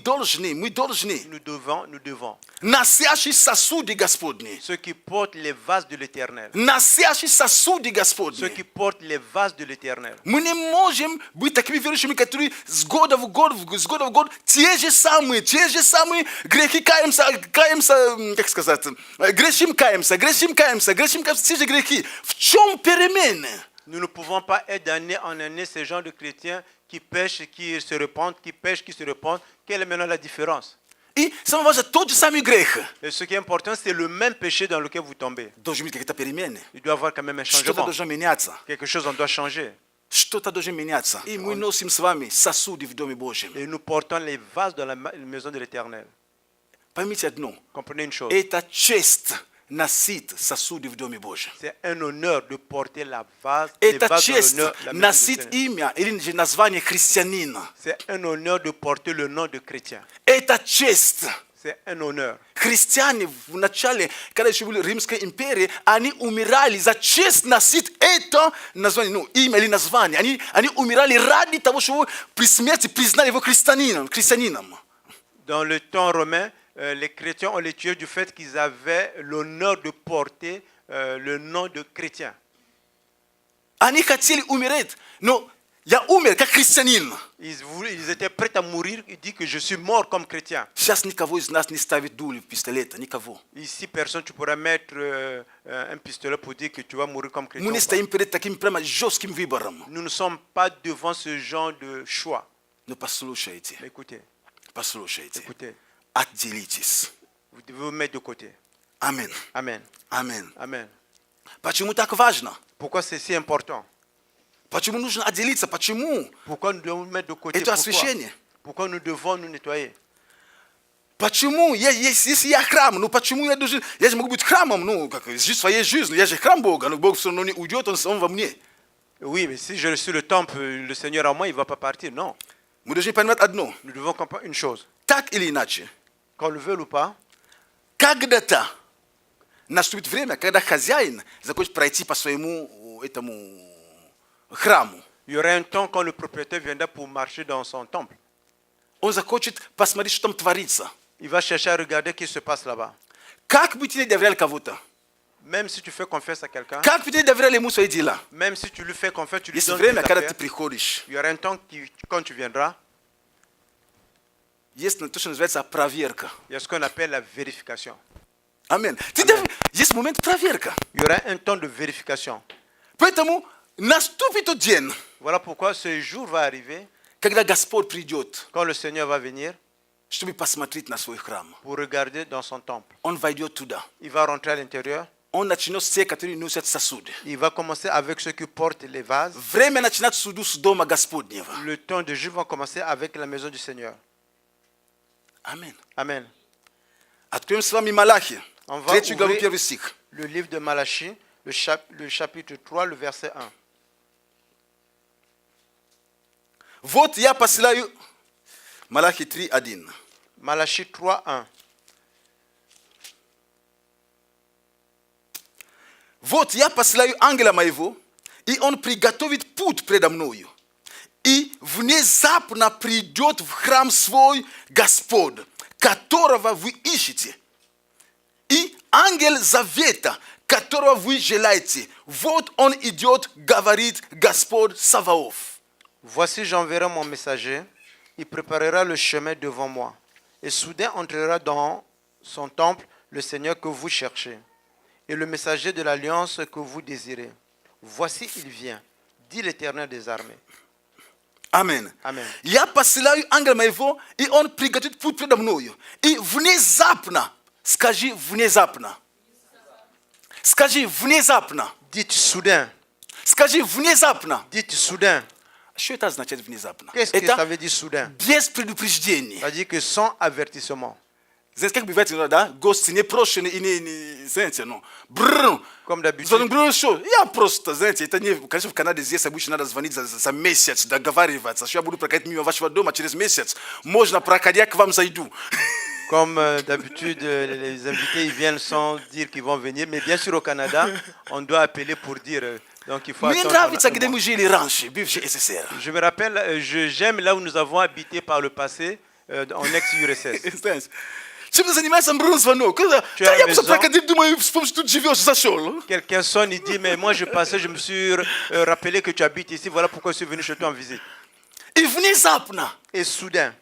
devons. Носящие сосуды Господни. Ceux qui portent les vases de l'Éternel. Носящие сосуды Ceux Господни. qui portent les vases de l'Éternel. Мы не можем быть такими верующими, которые с года в год те же самые грехи каемся, как сказать, грешим каемся, те же грехи. В чем перемены? Nous ne pouvons pas être d'année en année ces gens de chrétiens qui pêchent, qui se répandent, qui pêchent, qui se répandent. Quelle est maintenant la différence? И самое важное, тот же самый грех. Et ce qui est important, c'est le même péché dans lequel vous tombez. Должны быть какие-то перемены. Il doit y avoir quand même un Что-то changement. должно меняться. Quelque chose, on doit changer. Что-то должно меняться. И мы носим с вами сосуды в Доме Божьем. Et nous portons les vases dans la maison de l'Éternel. Поймите одно. Comprenez une chose. Это честь носить сосуды в Доме Божьем. C'est un honneur de porter les vases dans Это честь l'honneur de la maison du носить Seigneur. имя или же название христианина. C'est un honneur de porter le nom de chrétien. Это честь. C'est un honneur. Христиане в начале, когда еще были Римской империи, они умирали за честь носить это название, имя или название. Они умирали ради того, чтобы при смерти признали его христианином. Dans le temps romain, les chrétiens, on les tuait du fait qu'ils avaient l'honneur de porter le nom de chrétien. Они хотели умереть, но я умер как христианин. Ils étaient prêts à mourir. Ils disent que je suis mort comme chrétien. Сейчас никого из нас не ставит дулю в пистолет, никого. Ici, personne, tu pourras mettre un pistolet pour dire que tu vas mourir comme chrétien. Мы ou не pas. стоим перед таким прямо жестким выбором. Nous ne sommes pas devant ce genre de choix. Но послушайте, Mais écoutez, послушайте. Отделитесь. vous devez vous mettre de côté. Амин. Amen. Амин. Amen. Почему так важно? Pourquoi c'est si important? Почему нужно отделиться? Почему? Pourquoi nous devons nous mettre de côté? Это Pourquoi? освящение. Pourquoi nous devons nous nettoyer? Почему? Если я храм, ну почему я должен... Я же могу быть храмом, ну, как, жить своей жизнью. Я же храм Бога, но Бог все равно не уйдет, Он во мне. Oui, mais si je suis le temple, le Seigneur en moi, il ne va pas partir. Non. Мы должны понимать одно. Nous devons comprendre une chose. Так или иначе, Qu'on le veuille ou pas, когда-то наступит время, когда хозяин захочет пройти по своему этому храму. il y aura un temps quand le propriétaire viendra pour marcher dans son temple. Он захочет посмотреть, что там творится. Il va chercher à regarder ce qui se passe là-bas. Как бы ты не доверял кого-то, Même si tu fais confiance à quelqu'un, как бы ты не доверял ему свои дела, même si tu lui fais confiance, tu lui есть donnes время, tes когда ты affaires, приходишь, il y aura un temps quand tu viendras, есть то, что называется проверка. il y a ce qu'on appelle la vérification. Амин. Есть момент проверка. Il y aura un temps de vérification. Поэтому наступит тот день, Voilà pourquoi ce jour va arriver когда Господь придет, quand le Seigneur va venir чтобы посмотреть на свой храм. pour regarder dans son temple. Он войдет туда. Il va rentrer à l'intérieur. Он начнет с тех, которые носят сосуды. Il va commencer avec ceux qui portent les vases. Время начинать суду с дома Господнего. Le temps de juge va commencer avec la maison du Seigneur. Аминь. Amen. Откроем с вами Малахи, On va 3 главу, ouvrir 1 стих. le livre de Malachie, le chapitre 3, le verset 1. Вот я посылаю... Малахи 3:1. Malachie 3, 1. Вот я посылаю ангела моего, и он приготовит путь предо мною. И внезапно придет в храм свой Господь, которого вы ищете. И ангел завета, которого вы желаете. Вот он идет, говорит Господь Саваоф. Voici, j'enverrai mon messager. Il préparera le chemin devant moi. Et soudain entrera dans son temple le Seigneur que vous cherchez. Et le messager de l'alliance que vous désirez. Voici, il vient, dit l'Éternel des armées. Амин. Amen. Я посылаю ангела моего, и он приготовит путь предо мною. И внезапно, скажи внезапно. Скажи внезапно. Dites soudain. Скажи внезапно. Dites soudain. Что это означает внезапно? Qu'est-ce que ça Это veut dire soudain? без предупреждения. C'est-à-dire que sans avertissement. Знаете, как бывает иногда, да? Гости непрошенные и не, знаете, ну, Comme d'habitude. Звонок, что? Я просто, знаете, это не, конечно, в Канаде здесь обычно надо звонить за месяц, договариваться, что я буду проходить мимо вашего дома через месяц. Можно, проходя, к вам зайду. Comme d'habitude, les invités ils viennent sans dire qu'ils vont venir. Mais bien sûr, au Canada, on doit appeler pour dire. Donc il faut Мне attendre нравится, un где mois. мы жили раньше, бывший СССР. Je me rappelle, j'aime là où nous avons habité par le passé, en ex-URSS. Знаете, чем ты занимаешься, звонок? Tu Да as я просто raison. проходил, думаю, вспомнил, что тут живешь, зашел. Quelqu'un sonne, il dit, mais moi je passais, je me suis rappelé que tu habites ici, voilà pourquoi je suis venu chez toi en visite. И внезапно Et soudain,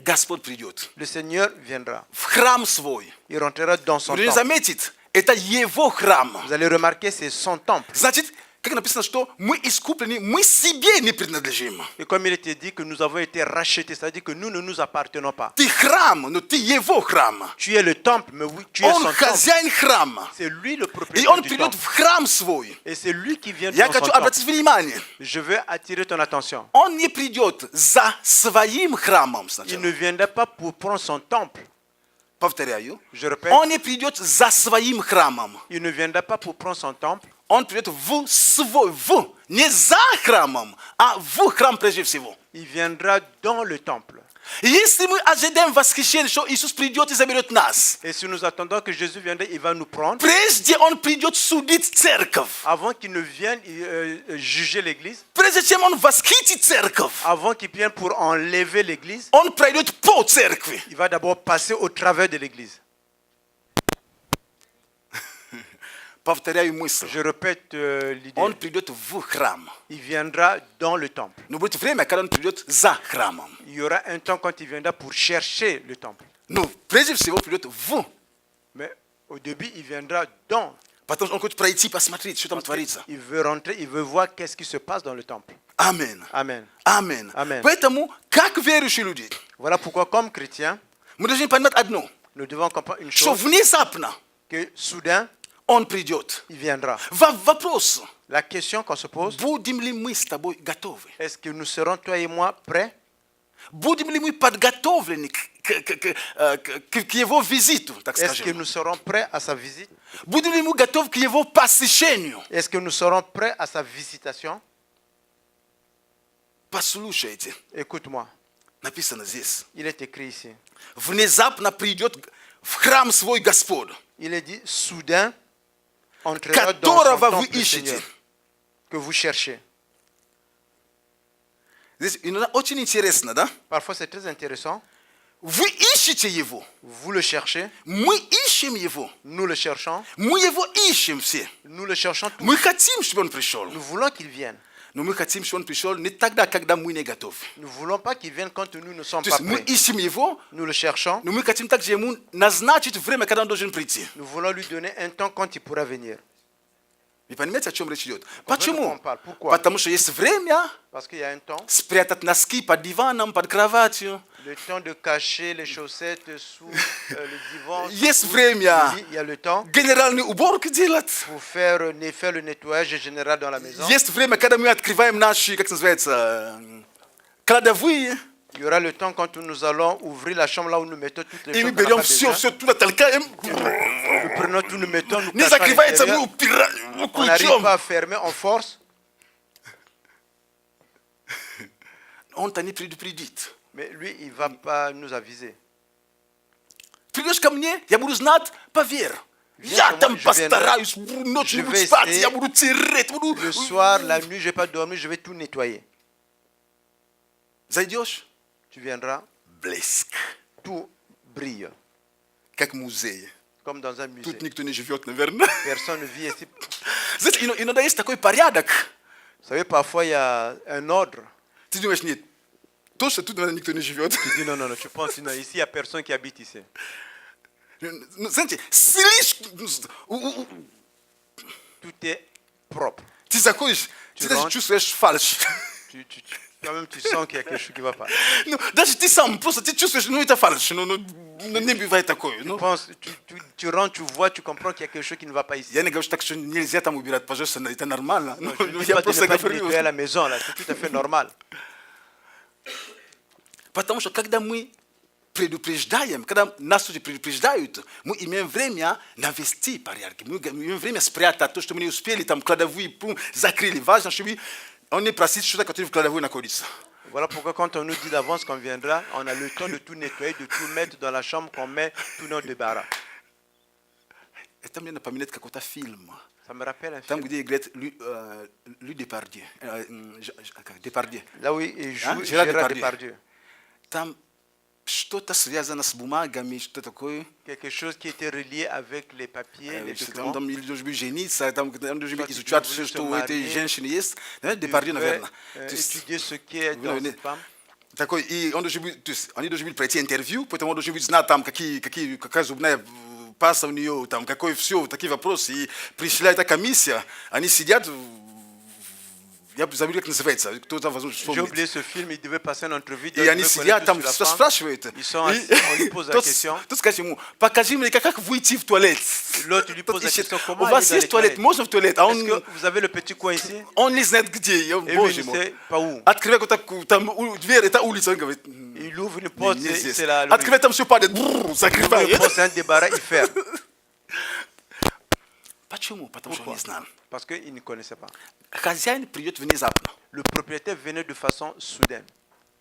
Господь придет le Seigneur viendra. в храм свой. Il rentrera dans son Вы должны temple. заметить, это его храм. Vous allez remarquer, c'est son temple. Значит, как написано, что мы искуплены, мы себе не принадлежим. Et comme il était dit que nous avons été rachetés, c'est-à-dire que nous ne nous appartenons pas. Ты храм, но ты его храм. Tu es le temple, mais oui, tu es Он son temple. хозяин храма. C'est lui le И propriétaire он du придет temple. в храм свой. Et c'est lui qui vient Я dans son хочу temple. обратить внимание. Je veux attirer ton attention. Он не придет за своим храмом Il сначала. ne viendra pas pour prendre son temple. Повторяю. Je répète, Он не придет за своим храмом. il ne viendra pas pour prendre son temple. Он придет в свой, не за храмом, а в храм прежде всего. Il viendra dans le temple. Если мы ожидаем восхищения, что Иисус придет и заберет нас, Et si nous attendons que Jésus vienne, il va nous prendre. прежде Он придет судить церковь, Avant qu'il ne vienne juger l'église, прежде чем Он восхитит церковь, avant qu'il vienne pour enlever l'église, Он пройдет по церкви. il va d'abord passer au travers de l'église. Повторяю мысль. Je répète l'idée. Он придет в храм. Il viendra dans le temple. Но будет время, когда Он придет за храмом. Il y aura un temps quand il viendra pour chercher le temple. Но прежде всего придет в. Mais au début, il viendra dans. Потому что Он хочет пройти, посмотреть, что там творится. Il veut rentrer, il veut voir qu'est-ce qui se passe dans le temple. Аминь. Amen. Аминь. Amen. Поэтому, как верующие люди, Voilà pourquoi, comme chrétiens, мы должны понимать одно, nous devons comprendre une что chose, внезапно que soudain, он придет. il viendra. Вопрос. La question qu'on se pose, Будем ли мы с тобой готовы? est-ce que nous serons, toi et moi, prêts? Будем ли мы подготовлены к его визиту, так Est-ce que скажем? nous serons prêts à sa visite? Будем ли мы готовы к его посещению? Est-ce que nous serons prêts à sa visitation? Послушайте, Écoute-moi, написано здесь. il est écrit ici. Внезапно придет в храм свой Господь, Il est dit, soudain, entrera dans son которого вы temple, le Seigneur, ищете. que vous cherchez. Здесь иногда очень интересно, да? Parfois, c'est très intéressant. Вы ищете его, Vous le cherchez, мы ищем его, nous le cherchons, мы его ищем все. nous le cherchons tous. Мы хотим, чтобы он пришел. Nous voulons qu'il vienne. Но мы хотим, чтобы он пришел не тогда, когда мы не готовы. Nous ne voulons pas qu'il vienne quand nous ne sommes То pas есть мы prêts. ищем его, Nous le cherchons. но мы хотим также ему назначить время, когда он должен прийти. Nous voulons lui donner un temps quand il pourra venir. Вы понимаете, о чем речь идет? Comprenez de quoi Почему? on parle? Pourquoi? Потому что есть время Parce qu'il y a un temps, спрятать носки под диваном, под кроватью. le temps de cacher les chaussettes sous le divan. Есть sous время le lit. Il y a le temps генеральную уборку делать. pour faire le nettoyage général dans la maison. Есть время, когда мы открываем наши, как называется, кладовые. Il y aura le temps quand nous allons ouvrir la chambre là où nous mettons toutes les И мы choses qu'on n'a берем pas все, besoin. все туда толкаем. Nous prenons tout, nous mettons, nous Не cachons à закрывается, мы l'intérieur. упираем, On n'arrive ключом. pas à fermer en force, Он-то не предупредит. mais lui, il ne va pas nous aviser. Придешь ко мне, я буду знать, поверь. Viens Я ко там мне, je постараюсь, ночью не je буду vais спать, essayer. я буду тереть, буду... Le soir, la nuit, je ne vais pas dormir, je vais tout nettoyer. Зайдешь, Tu viendras, блеск, tout brille, как музей. comme dans un musée. Тут никто не живет, наверное. Personne ne vit ici. Знаете, иногда есть такой порядок. Vous savez, parfois, il y a un ordre. Ты думаешь, нет, точно тут, наверное, никто не живет. Tu dis non, non, non, tu penses, non, ici, il n'y a personne qui habite ici. Ну, знаете, слишком... Tout est propre. Ты заходишь, Tu ты даже rentres. чувствуешь фальшь. Toi-même, tu sens qu'il y a quelque chose qui ne va pas. Ну, даже ты сам просто ты чувствуешь, ну, это фальшь, ну, не бывает такое. Ну, Tu rentres, tu vois, tu comprends qu'il y a quelque chose qui ne va pas ici. я не говорю, так что нельзя там убирать, пожалуйста, это нормально. Non, Ну, je ne dis я pas de просто ne pas говорю. nettoyer à la maison, là, c'est tout à fait normal. Потому что когда мы предупреждаем, когда нас люди предупреждают, мы имеем время навести порядок, мы имеем время спрятать то, что мы не успели, там, кладовые, пум, закрыли. Важно, чтобы он не просит что-то, которое в кладовой находится. Voilà pourquoi quand on nous dit d'avance qu'on viendra, on a le temps de tout nettoyer, de tout mettre dans la chambre, qu'on met tout notre débarras. Это мне напоминает какой-то фильм. Ça me rappelle un Там, film. где играет Лю Депардье. Депардье. Là où il joue Hein? Gérard Gérard Depardieu. Depardieu. Там что-то связано с бумагами, что такое. Quelque chose qui était relié avec les papiers, les documents. Там ils должны жениться, там ils должны Soit изучать ils все, voulaient что у se этой marier. женщины есть. Il Депардье, devait, наверное. То есть, étudier ce qui est dans Вы, cette femme. такой, и он должен быть, то есть, они должны быть пройти интервью, поэтому он должен быть знать, там, какая зубная паста у нее, там, какое все, такие вопросы. И пришла эта комиссия, они сидят, я забыл, как называется, кто-то возможно J'ai вспомнит. oublié ce film, il devait passer une entrevue. И они сидят там, спрашивают. Ils sont assis, on lui pose la question. Тот скажет ему, покажи мне, как выйти в туалет. L'autre lui Тот pose la ищет, question, у comment aller вас dans есть les туалет, toilettes? можно в туалет? А Est-ce que vous avez le petit coin ici? он не знает где, Et lui, боже il ne мой. sait pas où. Открывай вот такую, там дверь, это улица, он говорит, Il ouvre une porte, не здесь. c'est la Открывай, там все падает, закрывай. une porte, c'est un débarras, il ferme. Почему? Потому что он не знал. Parce qu'il ne connaissait pas. Хозяин придет внезапно. Le propriétaire venait de façon soudaine.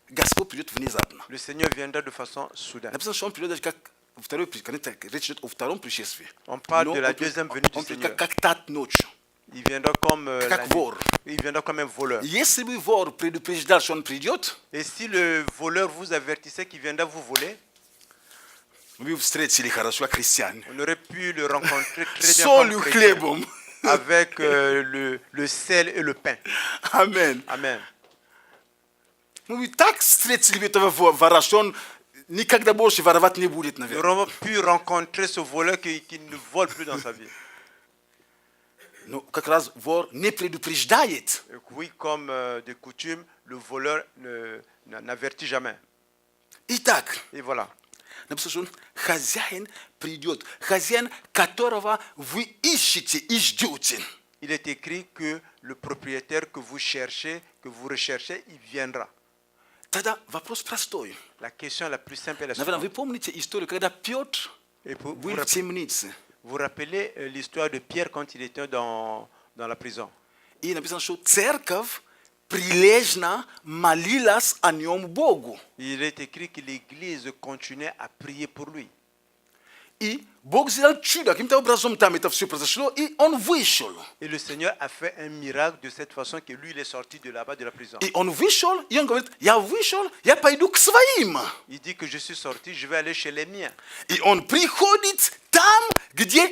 Господь придет внезапно. Le Seigneur viendra de façon soudaine. Написано, что он придет даже как второй, когда речь идет о втором пришествии. On parle Но de la он придет- deuxième venue du он придет Seigneur. как тат ночью. Il viendra comme la Как nuit. вор. Il viendra comme un voleur. Если бы вор предупреждал, что он придет, Et si le voleur vous avertissait qu'il viendra vous voler, вы встретили хорошо, как христиане. on aurait pu le rencontrer très bien Солью, comme chrétien, хлебом. avec le sel et le pain. Амен. Amen. Мы бы так встретили этого вора, что он никогда больше воровать не будет, Nous наверное. aurions pu rencontrer ce voleur qui ne vole plus dans sa vie. Но как раз вор не предупреждает. Et oui, comme de coutume, le voleur n'avertit jamais. Итак, Et voilà. написано, что он хозяин придет. Хозяин, которого вы ищете и ждете. Il est écrit que le propriétaire que vous cherchez, que vous recherchez, il viendra. Тогда вопрос простой. La question la plus simple est la Наверное, suivante. вы помните историю, когда Петр Et vous, был в темнице. vous rappelez l'histoire de Pierre quand il était dans la prison. И написано, что церковь прилежно молилась о нем Богу. Il est écrit que l'Église continuait à prier pour lui. И Бог сделал чудо, каким-то образом там это все произошло, и он вышел. Et le Seigneur a fait un miracle de cette façon que lui, il est sorti de là-bas de la prison. И он вышел, и он говорит, я вышел, я пойду к своим. Il dit que je suis sorti, je vais aller chez les miens. И он приходит там, где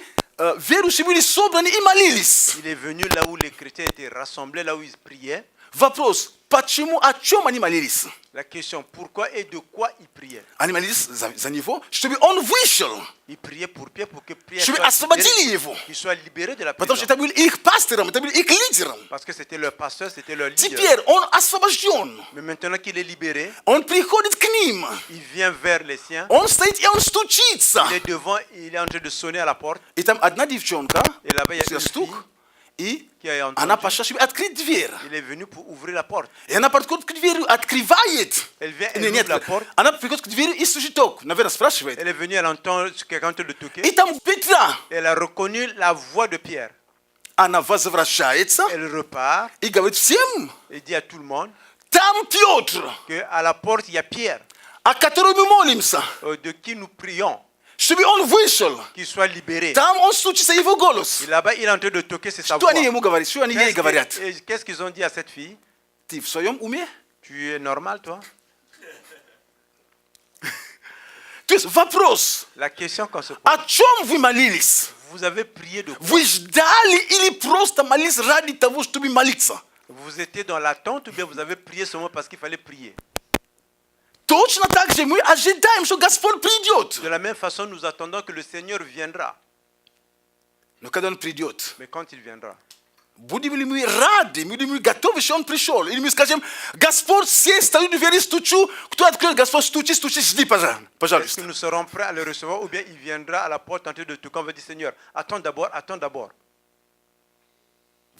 верующие были собраны и молились. Il est venu là où les chrétiens étaient rassemblés, là où ils priaient. Вопрос, почему, о чем они молились? La question, pourquoi et de quoi ils priaient? Они молились за него, чтобы он вышел, Ils priaient pour Pierre, pour que Pierre чтобы soit освободили libéré, его. qu'il soit libéré de la Потому prison. что это был их пастором, это был их лидером. Parce que c'était leur pasteur, c'était leur leader. Теперь он освобожден. Mais maintenant qu'il est libéré, Он приходит к ним. il vient vers les siens. Он стоит и он стучится. Il est devant, il est en train de sonner à la porte. И там одна девчонка, Et là-bas, il y a une стук, fille и qui a она entendu. пошла, чтобы открыть дверь. Il est venu pour ouvrir la porte. И она подходит к двери, открывает. Elle vient, Не, elle нет, ouvre la porte. она приходит к двери и стучит ток. Наверное, спрашивает. Elle est venue, elle entend quelqu'un en train de toquer. И там Петра. Elle a reconnu la voix de Pierre. Она возвращается Elle repart и говорит всем, et dit à tout le monde там Петр, qu'à la porte, il y a Pierre, о котором мы молимся, de qui nous prions, чтобы он вышел. qu'il soit libéré. Там он стучится, его голос. Et là-bas, il est en train de toquer, c'est sa Что voix. они ему говорят? Что они ей говорят? Qu'est-ce qu'ils ont dit à cette fille? Ты в своем уме? Tu es normal, toi? То есть вопрос, La question qu'on se pose, о чем вы молились? vous avez prié de quoi? Вы ждали или просто молились ради того, чтобы молиться? Vous étiez dans l'attente ou bien vous avez prié seulement parce qu'il fallait prier? Точно так же мы ожидаем, что Господь придет. De la même façon, nous attendons que le Seigneur viendra. Но когда Он придет, Mais quand il viendra, будем ли мы рады, будем ли готовы, что Он пришел? Или мы скажем, Господь, все стою, двери стучу, кто откроет, Господь, стучи, стучи, жди, est-ce que пожалуйста. nous serons prêts à le recevoir ou bien il viendra à la porte en train de toquer? On va dire, Seigneur, attends d'abord, attends d'abord.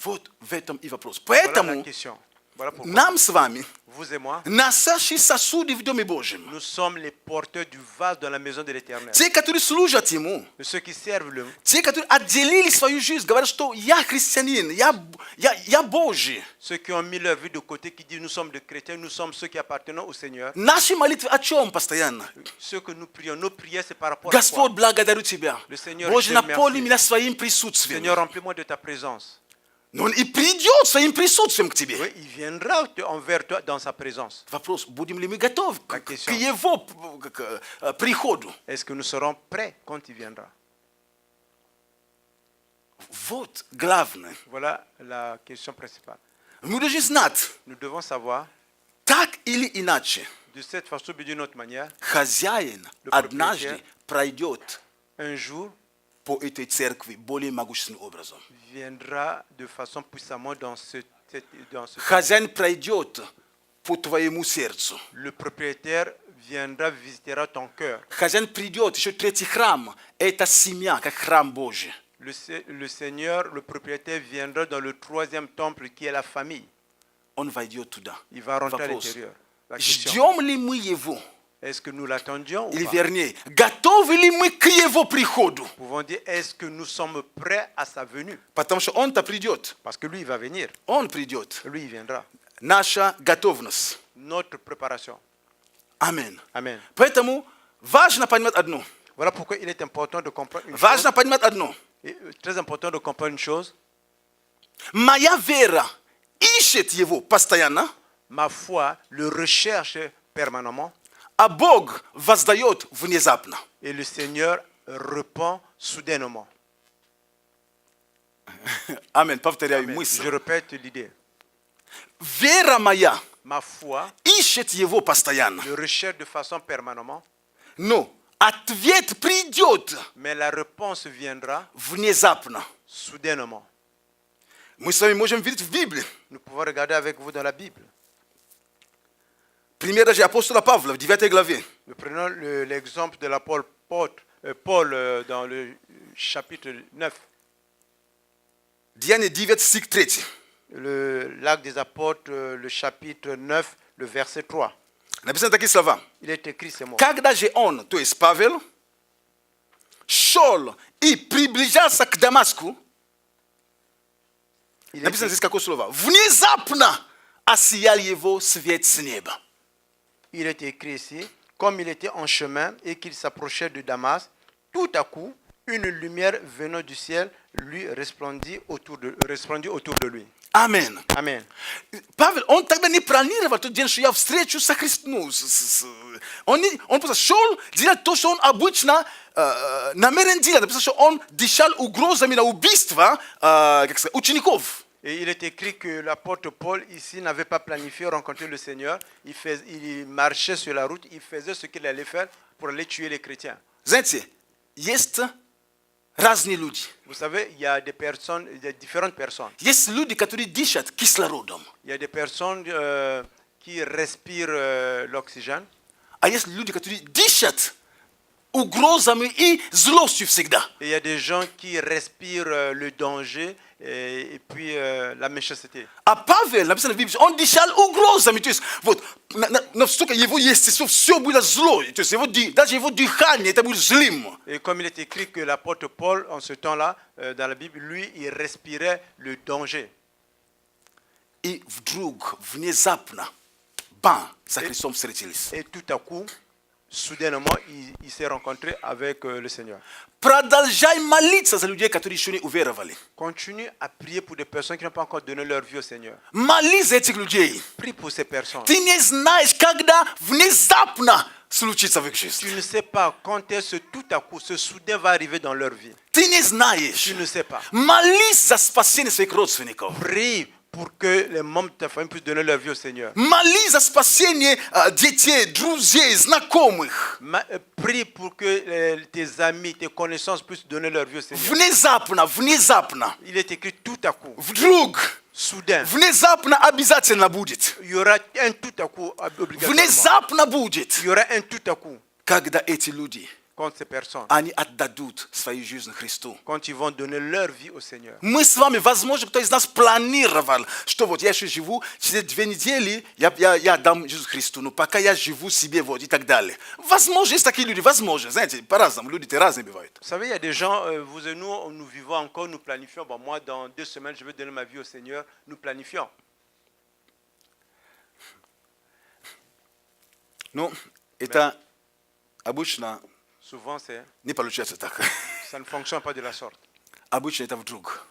Вот в этом и вопрос. Voilà la Поэтому question. Voilà pourquoi нам с вами vous et moi, насаши сосуды в Доме Божьем. nous sommes les porteurs du vase dans la maison de l'Éternel. Те, которые служат Ему, De ceux qui servent le, те, которые отделили свою жизнь, говорят, что я христианин, я Божий. ceux qui ont mis leur vie de côté, qui disent nous sommes des chrétiens, nous sommes ceux qui appartenons au Seigneur. Наши молитвы о чем постоянно? Ceux que nous prions, nos prières, c'est par rapport à Господь, quoi? благодарю Тебя. Le Seigneur, Боже, je te наполни remercie. меня своим присутствием. Seigneur, remplis-moi de ta présence. Но Он и придет своим присутствием к Тебе. Oui, il viendra envers toi dans sa présence. Вопрос, будем ли мы готовы La к question. Его приходу? Est-ce que nous serons prêts quand il viendra? Вот главное. Voilà la question principale. Мы должны знать, Nous devons savoir, так или иначе, de cette façon ou d'une autre manière, хозяин Le однажды пройдет un jour по этой церкви более могущественным образом. viendra de façon puissamment dans ce Хозяин пройдет по твоему сердцу. Le propriétaire viendra, visitera ton cœur. Хозяин придет, еще третий храм. Это семья, как храм Божий. Le Seigneur, le propriétaire, viendra dans le troisième temple qui est la famille. Он войдет туда. Il va rentrer à Вопрос. l'intérieur. La question, Ждем ли мы его? est-ce que nous l'attendions ou Или pas? вернее, готовы ли мы к его приходу? Nous pouvons dire, est-ce que nous sommes prêts à sa venue? Потому что он-то придет. Parce que lui, il va venir. Он придет. Lui, il viendra. Наша готовность. Notre préparation. Аминь. Amen. Поэтому важно понимать одно. Voilà pourquoi il est important de comprendre une chose. Важно понимать одно. Et, très important de comprendre une chose. Моя вера ищет его постоянно, Ma foi le recherche permanemment а Бог воздает внезапно. et le Seigneur répond soudainement. Аминь. Повторяю Amen. мысль. Je répète l'idée. Вера моя Ma foi ищет его постоянно. le recherche de façon permanemment, Но ответ придет mais la réponse viendra внезапно. soudainement. Мы с вами можем видеть в Библии. Nous pouvons regarder avec vous dans la Bible. Primera de Apostola Pavla, 9 главе. Nous prenons l'exemple de l'apôtre Paul dans le chapitre 9, Деяния 9, стих 3. l'acte des apôtres, le chapitre 9, le verset 3. Написано такие слова. Il est écrit ces mots. Когда же он, то есть Павел, шел и приближался к Дамаску, Il est написано écrit- здесь какое слово? Внезапно осиял его свет с неба. Il est écrit ici, comme il était en chemin et qu'il s'approchait de Damas, tout à coup, une lumière venant du ciel lui resplendit autour de lui. Амин. Amen. Павел, он тогда не планировал тот день, что я встречу со Христом. Он просто шел делать то, что он обычно намерен делать. Потому что он дышал угрозами на убийство учеников. Et il est écrit que l'apôtre Paul ici n'avait pas planifié rencontrer le Seigneur. Il marchait sur la route, il faisait ce qu'il allait faire pour aller tuer les chrétiens. Знаете, есть разные люди. Vous savez, il y a des personnes, il y a différentes personnes. Есть люди, которые дышат кислородом. Il y a des personnes qui respirent l'oxygène. А есть люди, которые дышат угрозами и злостью всегда. Et il y a des gens qui respirent le danger et puis la méchanceté. А Павел, написано в Библии, он дышал угрозами. То есть, вот, настолько его естество, все было зло. То есть, даже его дыхание, это было злым. Et comme il est écrit que l'apôtre Paul, en ce temps-là, dans la Bible, lui, il respirait le danger. И вдруг, внезапно, бам, со Христом встретились. Et tout à coup, soudainement, il s'est rencontré avec le Seigneur. Продолжай молиться за людей, которые еще не уверовали. Continue à prier pour des personnes qui n'ont pas encore donné leur vie au Seigneur. Молись за этих людей. Prie pour ces personnes. Ты не знаешь, когда внезапно случится в их Tu жизни. ne sais pas quand est-ce tout à coup, ce soudain va arriver dans leur vie. Ты не знаешь. Tu ne sais pas. Молись за спасение своих родственников. Prie pour que les membres de ta famille puissent donner leur vie au Seigneur. Молись за спасение детей, друзей, знакомых. Prie pour que tes amis, tes connaissances puissent donner leur vie au Seigneur. Внезапно. Il est écrit tout à coup, Вдруг. soudain. Внезапно обязательно будет. Il y aura un tout à coup obligatoirement. Внезапно будет. Il y aura un tout à coup Когда эти люди, contre ces personnes. они отдадут свою жизнь Христу. Quand ils vont donner leur vie au Seigneur. Мы с вами, возможно, кто из нас планировал, что вот я еще живу, через 2 недели я дам жизнь Христу, но пока я живу себе вот и так далее. Возможно, есть такие люди, возможно, знаете, по-разному, люди-то разные бывают. Vous savez, il y a des gens, vous et nous vivons encore, nous planifions. Bon, moi, dans 2 semaines, je vais donner ma vie au Seigneur. Nous planifions. Ну, это обычно Souvent, не получается так. ça ne fonctionne pas de la sorte. Обычно это вдруг.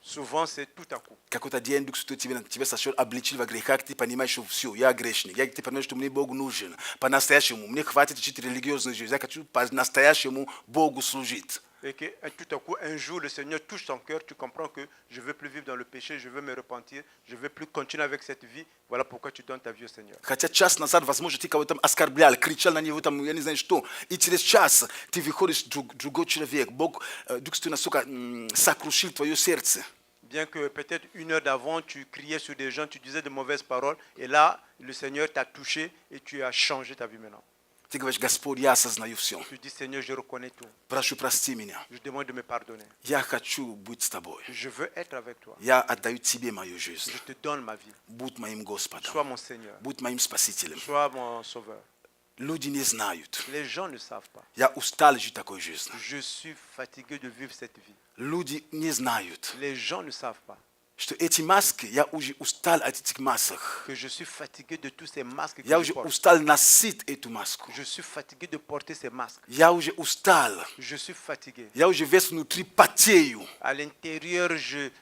Souvent, c'est tout à coup. Какой-то день Дух Святой тебя сошел, обличил во грехах, ты понимаешь, что все, я грешник. Ты понимаешь, что мне Бог нужен. По-настоящему. Мне хватит жить религиозной жизнью. Я хочу по-настоящему Богу служить. Et que tout à coup, un jour, le Seigneur touche ton cœur, tu comprends que je ne veux plus vivre dans le péché, je veux me repentir, je ne veux plus continuer avec cette vie. Voilà pourquoi tu donnes ta vie au Seigneur. Хотя час назад, возможно, ты кого-то там оскорблял, кричал на него, там, я не знаю что. И через час ты выходишь, другой человек. Бог, Дух Святой настолько сокрушил твое сердце. Bien que peut-être 1 heure d'avant, tu criais sur des gens, tu disais de mauvaises paroles, et là, le Seigneur t'a touché et tu as changé ta vie maintenant. Ты говоришь, Господь, я осознаю все. Tu dis, Seigneur, je reconnais tout. Прошу, прости меня. Je demande de me pardonner. Я хочу быть с тобой. Je veux être avec toi. Я отдаю тебе мою жизнь. Je te donne ma vie. Будь моим Господом. Sois mon Seigneur. Будь моим Спасителем. Sois mon Sauveur. Люди не знают. Les gens ne savent pas. Я устал жить такой жизнью. Je suis fatigué de vivre cette vie. Люди не знают, Les gens ne savent pas что эти маски, я уже устал от этих масок. que je suis fatigué de tous ces masques que Я je уже porte. устал носить эту маску. Je suis fatigué de porter ces masques. Я уже устал. Je suis fatigué. Я уже весь внутри потею. À l'intérieur, j'ai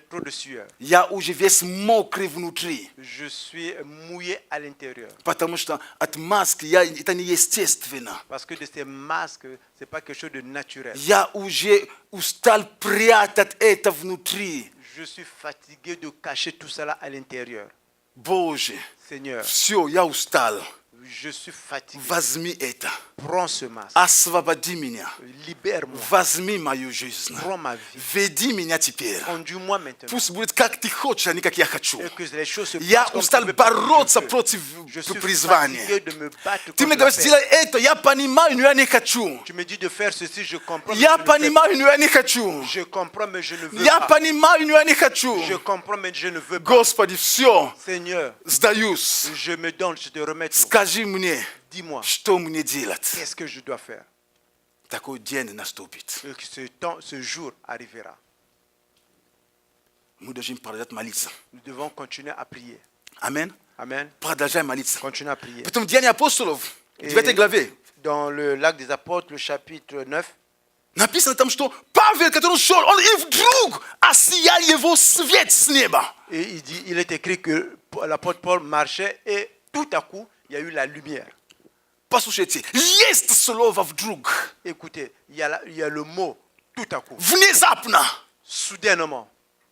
trop de sueur. Я уже весь мокрый внутри. Je suis mouillé à l'intérieur. Потому что от маски это неестественно. Parce que de ces masques, ce n'est pas quelque chose de naturel. Я уже устал прятать это внутри. Je suis fatigué de cacher tout cela à l'intérieur. Боже, Seigneur, все, я устал. Je suis fatigué. Возьми это. Prends ce masque. Освободи меня. Libère-moi. Возьми мою жизнь. Prends ma vie. Веди меня теперь. Conduis-moi maintenant. Пусть будет как ты хочешь, а не как я хочу. Et que les choses se Я passent comme устал tu veux, pas comme бороться je veux. против Je suis призвания. fatigué de me battre Ты мне contre la говоришь, paix. сделай это, я понимаю, но я не хочу. Tu me dis de faire ceci, je comprends, mais Я je ne fais pas. понимаю, но я не хочу. Je comprends, mais je ne veux Я pas. понимаю, но я не хочу. Je comprends, mais je ne veux pas. Господи, все, Seigneur, сдаюсь. je me donne, je te remets tout. Скажи мне, Dis-moi, что мне делать. qu'est-ce que je dois faire? Такой день наступит. Et que ce temps, ce jour arrivera. Мы должны продолжать молиться. Nous devons continuer à prier. Амин. Amen. Продолжай молиться. Continuer à prier. Потом в Деяния апостолов, в 9 главе, Dans le lac des apôtres, le chapitre 9, написано там, что Павел, который шел, он и вдруг осиял его свет с неба. et il est écrit que l'apôtre Paul marchait et tout à coup, il y a eu la lumière. Послушайте, есть слово вдруг. Écoutez, il y a le mot tout à coup. Внезапно. Soudainement,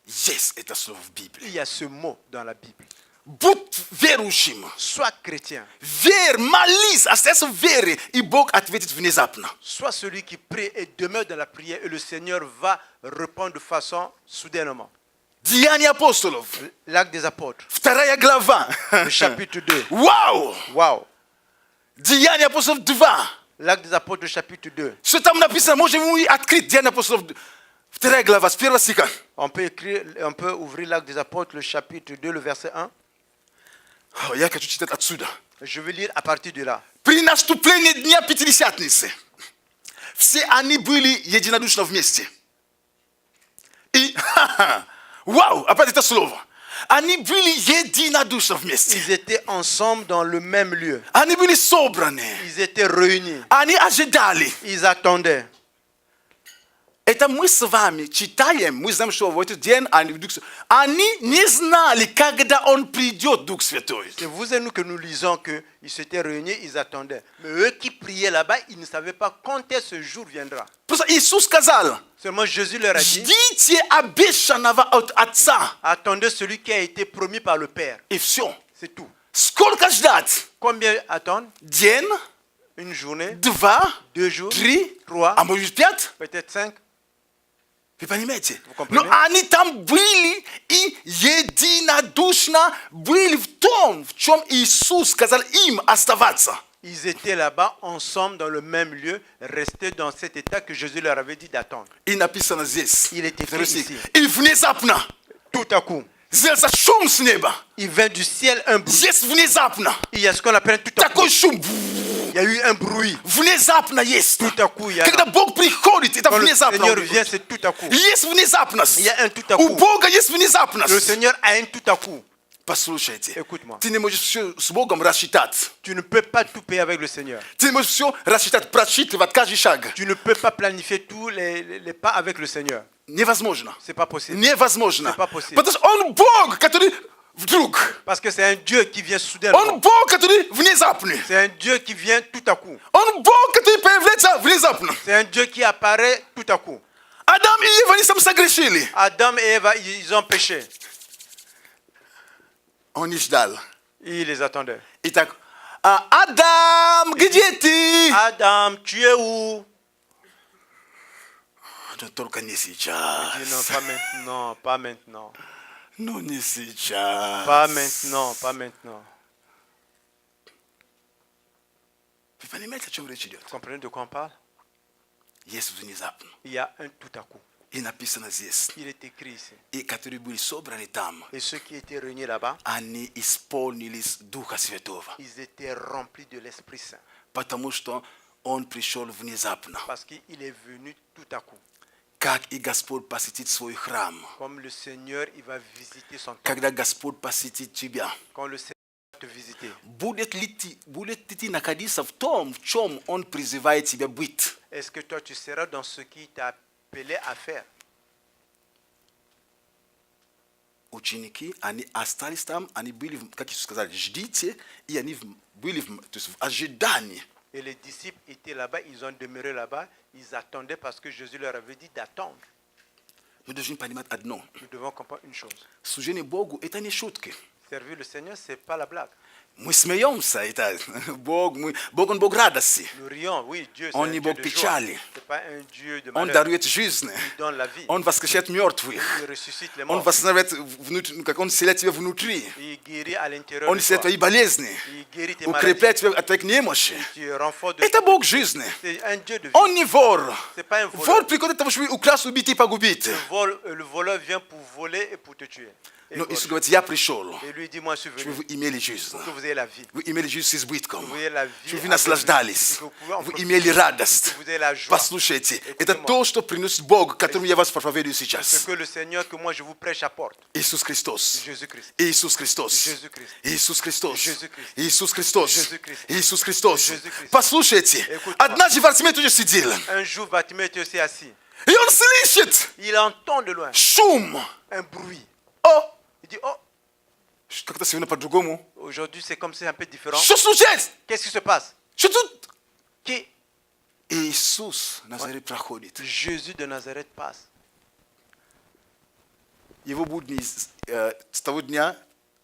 Есть это слово в Библии. il y a ce mot dans la Bible. Будь верующим. Sois chrétien, Верь, молись, остайся в вере, и Бог ответит внезапно. sois celui qui prie et demeure dans la prière et le Seigneur va répondre de façon soudainement. Деяния апостолов, L'acte des apôtres, 2 глава. le chapitre 2. Вау! Waouh! Деяния апостолов 2. L'acte des apôtres, le chapitre 2. Что там написано? Можем мы открыть Деяния апостолов 2 глава, с 1 стиха. On peut ouvrir l'acte des apôtres, le chapitre 2, le verset 1. Я хочу читать отсюда. Je vais lire à partir de là. При наступлении Дня Пятидесятницы все они были единодушно вместе. И, вау, опять это слово. Они были единодушно вместе. Ils étaient ensemble dans le même lieu. Они были собраны. Ils étaient réunis. Они ожидали. Ils attendaient. Это мы с вами читаем, мы знаем, что в этот день они не знали, когда он придет, Дух Святой. C'est vous et nous que nous lisons qu'ils s'étaient réunis, ils attendaient. Mais eux qui priaient là-bas, ils ne savaient pas quand est-ce ce jour viendra. Просто Иисус сказал, Seulement Jésus leur a dit, ждите обещанного от Отца. attendez celui qui a été promis par le Père. И все. C'est tout. Сколько ждать? Combien attendre? День, Une journée, 2, 2 jours, 3, 3, а может 5? peut-être 5. Вы понимаете? comprenez? Но они там были и единодушно были в том, в чем Иисус сказал им оставаться. Ils étaient là-bas ensemble dans le même lieu, restés dans cet état que Jésus leur avait dit d'attendre. И написано здесь. Il est écrit Второй стих. ici. И внезапно Tout à coup, сделался шум с неба. il vint du ciel un bruit. Есть внезапно. Il y a ce qu'on appelle tout à coup. Такой шум. Il y a eu un bruit. Внезапно есть. Tout à coup, il y a. Когда Бог приходит, это Quand le внезапно. Seigneur vient, c'est tout à coup. Есть внезапность. Il y a un tout à У coup. Бога есть Le внезапность. Seigneur a un tout à coup. Послушайте, Écoute-moi. ты не можешь все с Богом рассчитать. Tu ne peux pas tout payer avec le Seigneur. Ты не можешь все рассчитать, просчитывать каждый шаг. Tu ne peux pas planifier tous les pas avec le Seigneur. Невозможно. C'est pas possible. Невозможно. C'est pas possible. Потому что Он Бог, который вдруг. Parce que c'est un Dieu qui vient soudainement. Он Бог, который внезапный. C'est un Dieu qui vient tout à coup. Он Бог, который появляется внезапно. C'est un Dieu qui apparaît tout à coup. Адам и Ева, они сам согрешили. Adam et Eva, ils ont péché. Он не ждал. Ils les attendaient. Итак, Адам, где ты? Adam, tu es où? Но только не Il сейчас. dit non, pas maintenant, pas maintenant. Ну не сейчас. Pas maintenant, pas maintenant. Вы понимаете, о чем речь идет? Vous comprenez de quoi on parle? Есть внезапно. Il y a un tout à coup. И написано здесь. Il est écrit ici. И которые были собраны там, Et ceux qui étaient réunis là-bas, они исполнились Духа Святого. ils étaient remplis de l'Esprit Saint. Потому что Он пришел внезапно. Parce qu'il est venu tout à coup. Как и Господь посетит свой храм. Comme le Seigneur, il va visiter son temple. Когда Господь посетит тебя. Quand le Seigneur va te visiter, Будет ли ты находиться в том, в чем Он призывает тебя быть? est-ce que toi tu seras dans ce qu'il t'a appelé à faire? Ученики, они остались там, они были, как Иисус сказал, ждите, и они были то есть, в ожидании. Et les disciples étaient là-bas, ils ont demeuré là-bas, ils attendaient parce que Jésus leur avait dit d'attendre. Мы должны понимать одно. Nous devons comprendre une chose. Служение Богу – это не шутки. Servir le Seigneur, c'est pas la blague. Мы смеемся, это Бог, Он Бог радости. Nous rions, oui, Dieu, c'est Он un не Dieu Бог de joie. печали. C'est pas un Dieu de Он malheur. дарует жизнь. Il donne la vie. Он воскрешает мертвых. Il ressuscite les Он morts. восстанавливает, как Он исцеляет тебя внутри. Il guérit à l'intérieur Он de исцеляет toi. твои болезни. Il guérit tes Укрепляет maladies. тебя от твоих немощи. Tu renforces de Это Бог жизни. C'est un Dieu de vie. Он не вор. C'est pas un voleur. Вор приходит для того, чтобы украсть, убить и погубить. Le voleur vient pour voler et pour te tuer. Et Но égorger. Иисус говорит, я пришел, Et lui dit, moi je suis чтобы venu вы имели жизнь. pour que vous ayez la vie. Вы имели жизнь с избытком. Вы имели la vie Чтобы вы avec наслаждались. vous. Que vous Вы pouvez en имели радость. Que vous ayez la joie. Послушайте, это Écoutez-moi. то, что приносит Бог, которому я вас проповедую Ce сейчас. que le Seigneur que moi je vous prêche apporte. Иисус Христос. Jésus-Christ. Иисус Христос. Jésus-Christ. Иисус Христос. Jésus-Christ. Иисус Христос. Jésus-Christ. Иисус Христос. Jésus-Christ. Послушайте, Écoute-moi. однажды Вартимей тоже сидел. Un jour, Bartimée était aussi assis. И он слышит Il entend de loin шум. un bruit. О, Il dit, oh, как-то сегодня по-другому. aujourd'hui c'est comme c'est un peu différent. Что случилось? Qu'est-ce qui se passe? Что тут? Qui? Иисус Назарет проходит. Jésus de Nazareth passe. Его будни с того дня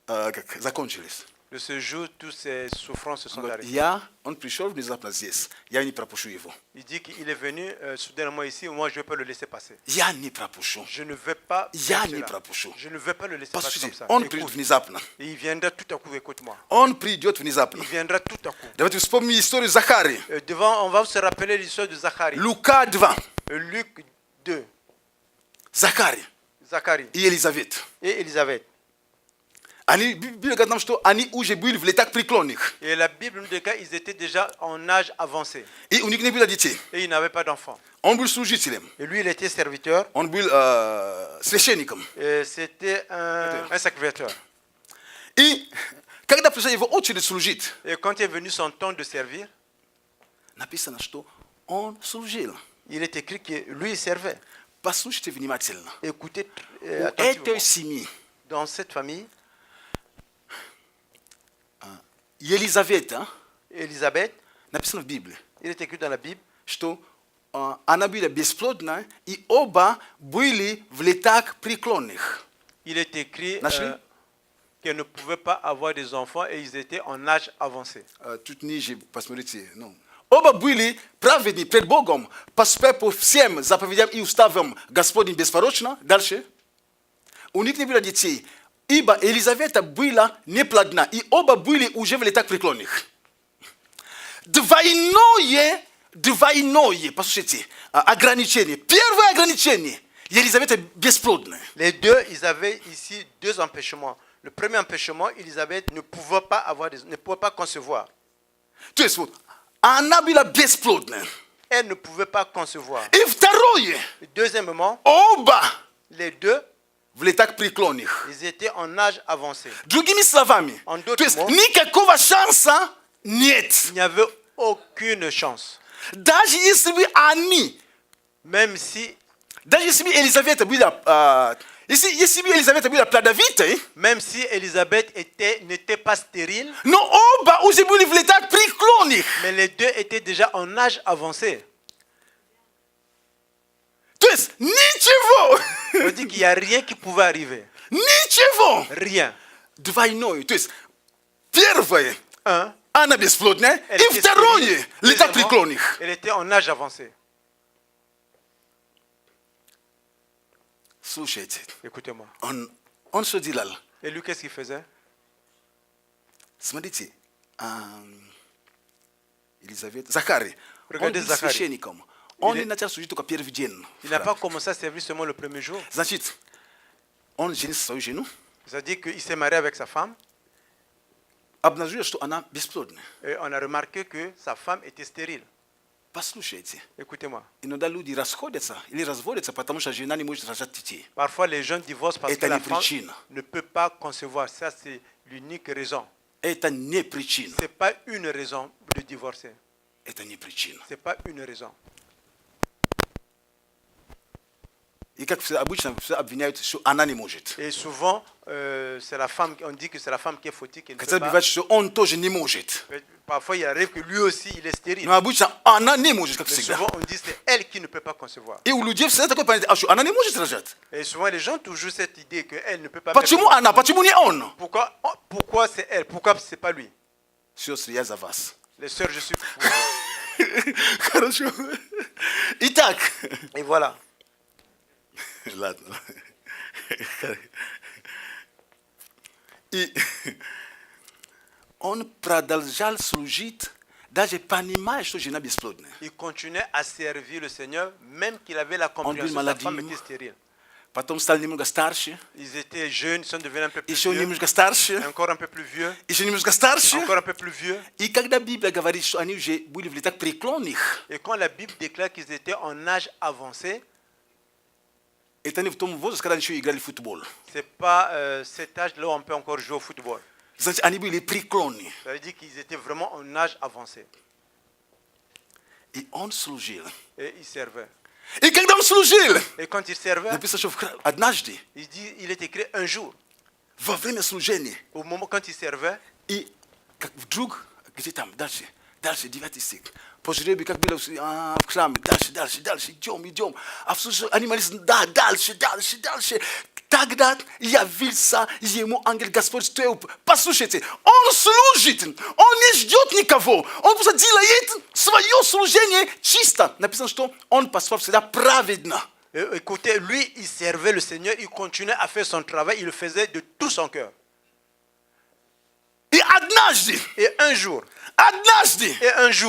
как закончились. De ce jour, toutes ces souffrances se Он sont говорит, arrêtées. он пришел внезапно здесь, я не пропущу его. Il dit qu'il est venu soudainement ici, moi je ne vais pas le laisser passer. Я не пропущу. Je ne vais pas Я faire не cela. пропущу. Je ne vais pas le laisser passer comme Послушайте, ça. он Écoute. придет внезапно. Et il viendra tout à coup, écoute-moi. Он придет внезапно. Il viendra tout à coup. Давайте вспомним историю Захарии. Devant, on va se rappeler l'histoire de Zacharie. Лука 2. Luc 2. Захарий Zacharie и Елизавет. et Élisabeth. Они, Библия говорит нам, что они уже были в летах преклонных. Et la Bible nous dit qu'ils étaient déjà en âge avancé. И у них не было детей. Et ils n'avaient pas d'enfants. Он был служителем. Et lui, il était serviteur. Он был священником. Et c'était un sacrificateur. И когда пришла его очередь служить, Et quand est venu son temps de servir, написано, что он служил. il est écrit que lui, il servait. Послушайте внимательно. Écoutez У attentivement. этой семьи Dans cette famille, Елизавета, Élisabeth, написано в Библии, il est écrit dans la Bible, что она была бесплодна, и оба были в летах преклонных. il est écrit Нашли? qu'elle ne pouvait pas avoir des enfants et ils étaient en âge avancé. Тут ниже, посмотрите. Ну. Оба были праведны пред Богом, поступая по всем заповедям и уставам Господним беспорочно. Дальше. У них не было детей, ибо Елизавета была неплодна, и оба были уже в летах преклонных. Двойное, послушайте, ограничение. Первое ограничение. Елизавета бесплодная. Les deux, ils avaient ici deux empêchements. Le premier empêchement, Élisabeth ne pouvait pas concevoir. То есть вот, она была бесплодная. Elle ne pouvait pas concevoir. И второе. Et deuxièmement, Оба les deux, в летах преклонных. ils étaient en âge avancé. Другими словами, En d'autres то есть mots, никакого шанса нет. il n'y avait aucune chance. Даже если бы они, Même si даже если бы Елизавета была, если бы Елизавета была плодовитой, Élisabeth n'était pas stérile, но оба уже были в летах преклонных. mais les deux étaient déjà en âge avancé. То есть ничего, On dit qu'il n'y a rien qui pouvait arriver. ничего. Rien. Двойное, то есть первое, Un, она бесплодная, elle и était второе, stérile. летах Deuxièmement, преклонных. elle était en âge avancé. Слушайте, Écoutez-moi. он что делал? Et lui, qu'est-ce qu'il faisait? Смотрите, Елизавета, Захарий, он Regardez был Захарий. священником. Он Il не est- начал служить только первый день. Il n'a pas commencé à servir seulement le premier jour. Значит, он женился свою жену, C'est-à-dire qu'il s'est marié avec sa femme обнаружил, что она бесплодная. et on a remarqué que sa femme était stérile. Послушайте, Écoutez-moi. иногда люди расходятся или разводятся, потому что жена не может рожать детей. Parfois, les jeunes divorcent parce Это que la не femme причина. ne peut pas concevoir. Ça, c'est l'unique raison. Это не причина. Ce n'est pas une raison de divorcer. Это не причина. Ce n'est pas une raison. И как обычно все обвиняют, что она не может. Et souvent, c'est la femme, on dit que c'est la femme qui est fautive, qui ne Хотя peut pas. бывает, что он тоже не может. Parfois, il arrive que lui aussi, il est stérile. Но обычно она не может, как Mais всегда. souvent, on dit que c'est elle qui ne peut pas concevoir. И у людей всегда такое понятие, что она не может рожать. Et souvent, les gens ont toujours cette idée qu'elle ne peut pas Почему faire. она, почему не он? Pourquoi c'est elle? Pourquoi c'est pas lui? Сестры, я за вас. Les sœurs, je suis pour vous. Хорошо. Итак. Et voilà. Ладно. И он продолжал служить, даже понимая, что жена бесплодная. Il continuait à servir le Seigneur, même qu'il avait la compréhension que sa maladie. femme était stérile. Потом стал немного старше, Ils étaient jeunes, ils sont devenus un peu plus еще vieux, немножко старше, encore un peu plus vieux, еще немножко старше. encore un peu plus vieux. И когда Библия говорит, что они уже были в летах преклонных, Et quand la Bible déclare qu'ils étaient en âge avancé, это не в том возрасте, когда они еще играли в футбол. c'est pas cet âge-là où on peut encore jouer au football. Значит, они были преклонны. Ça veut dire qu'ils étaient vraiment en âge avancé. И он служил. Et ils servaient. И когда он служил, Et quand ils servaient, написано, что однажды, il est écrit un jour, во время служения, au moment quand ils servaient, и как вдруг, где там, дальше, 9 стих, по жребию, как было в храме, дальше, идем, а в служении они молились, да, дальше. Тогда явился ему ангел Господь, стоял. Послушайте, он служит, он не ждет никого, он просто делает свое служение чисто. Написано, что он поступал всегда праведно. Écoutez, lui, il servait le Seigneur, il continuait à faire son travail, il le faisait de tout son cœur. И однажды, Et un jour,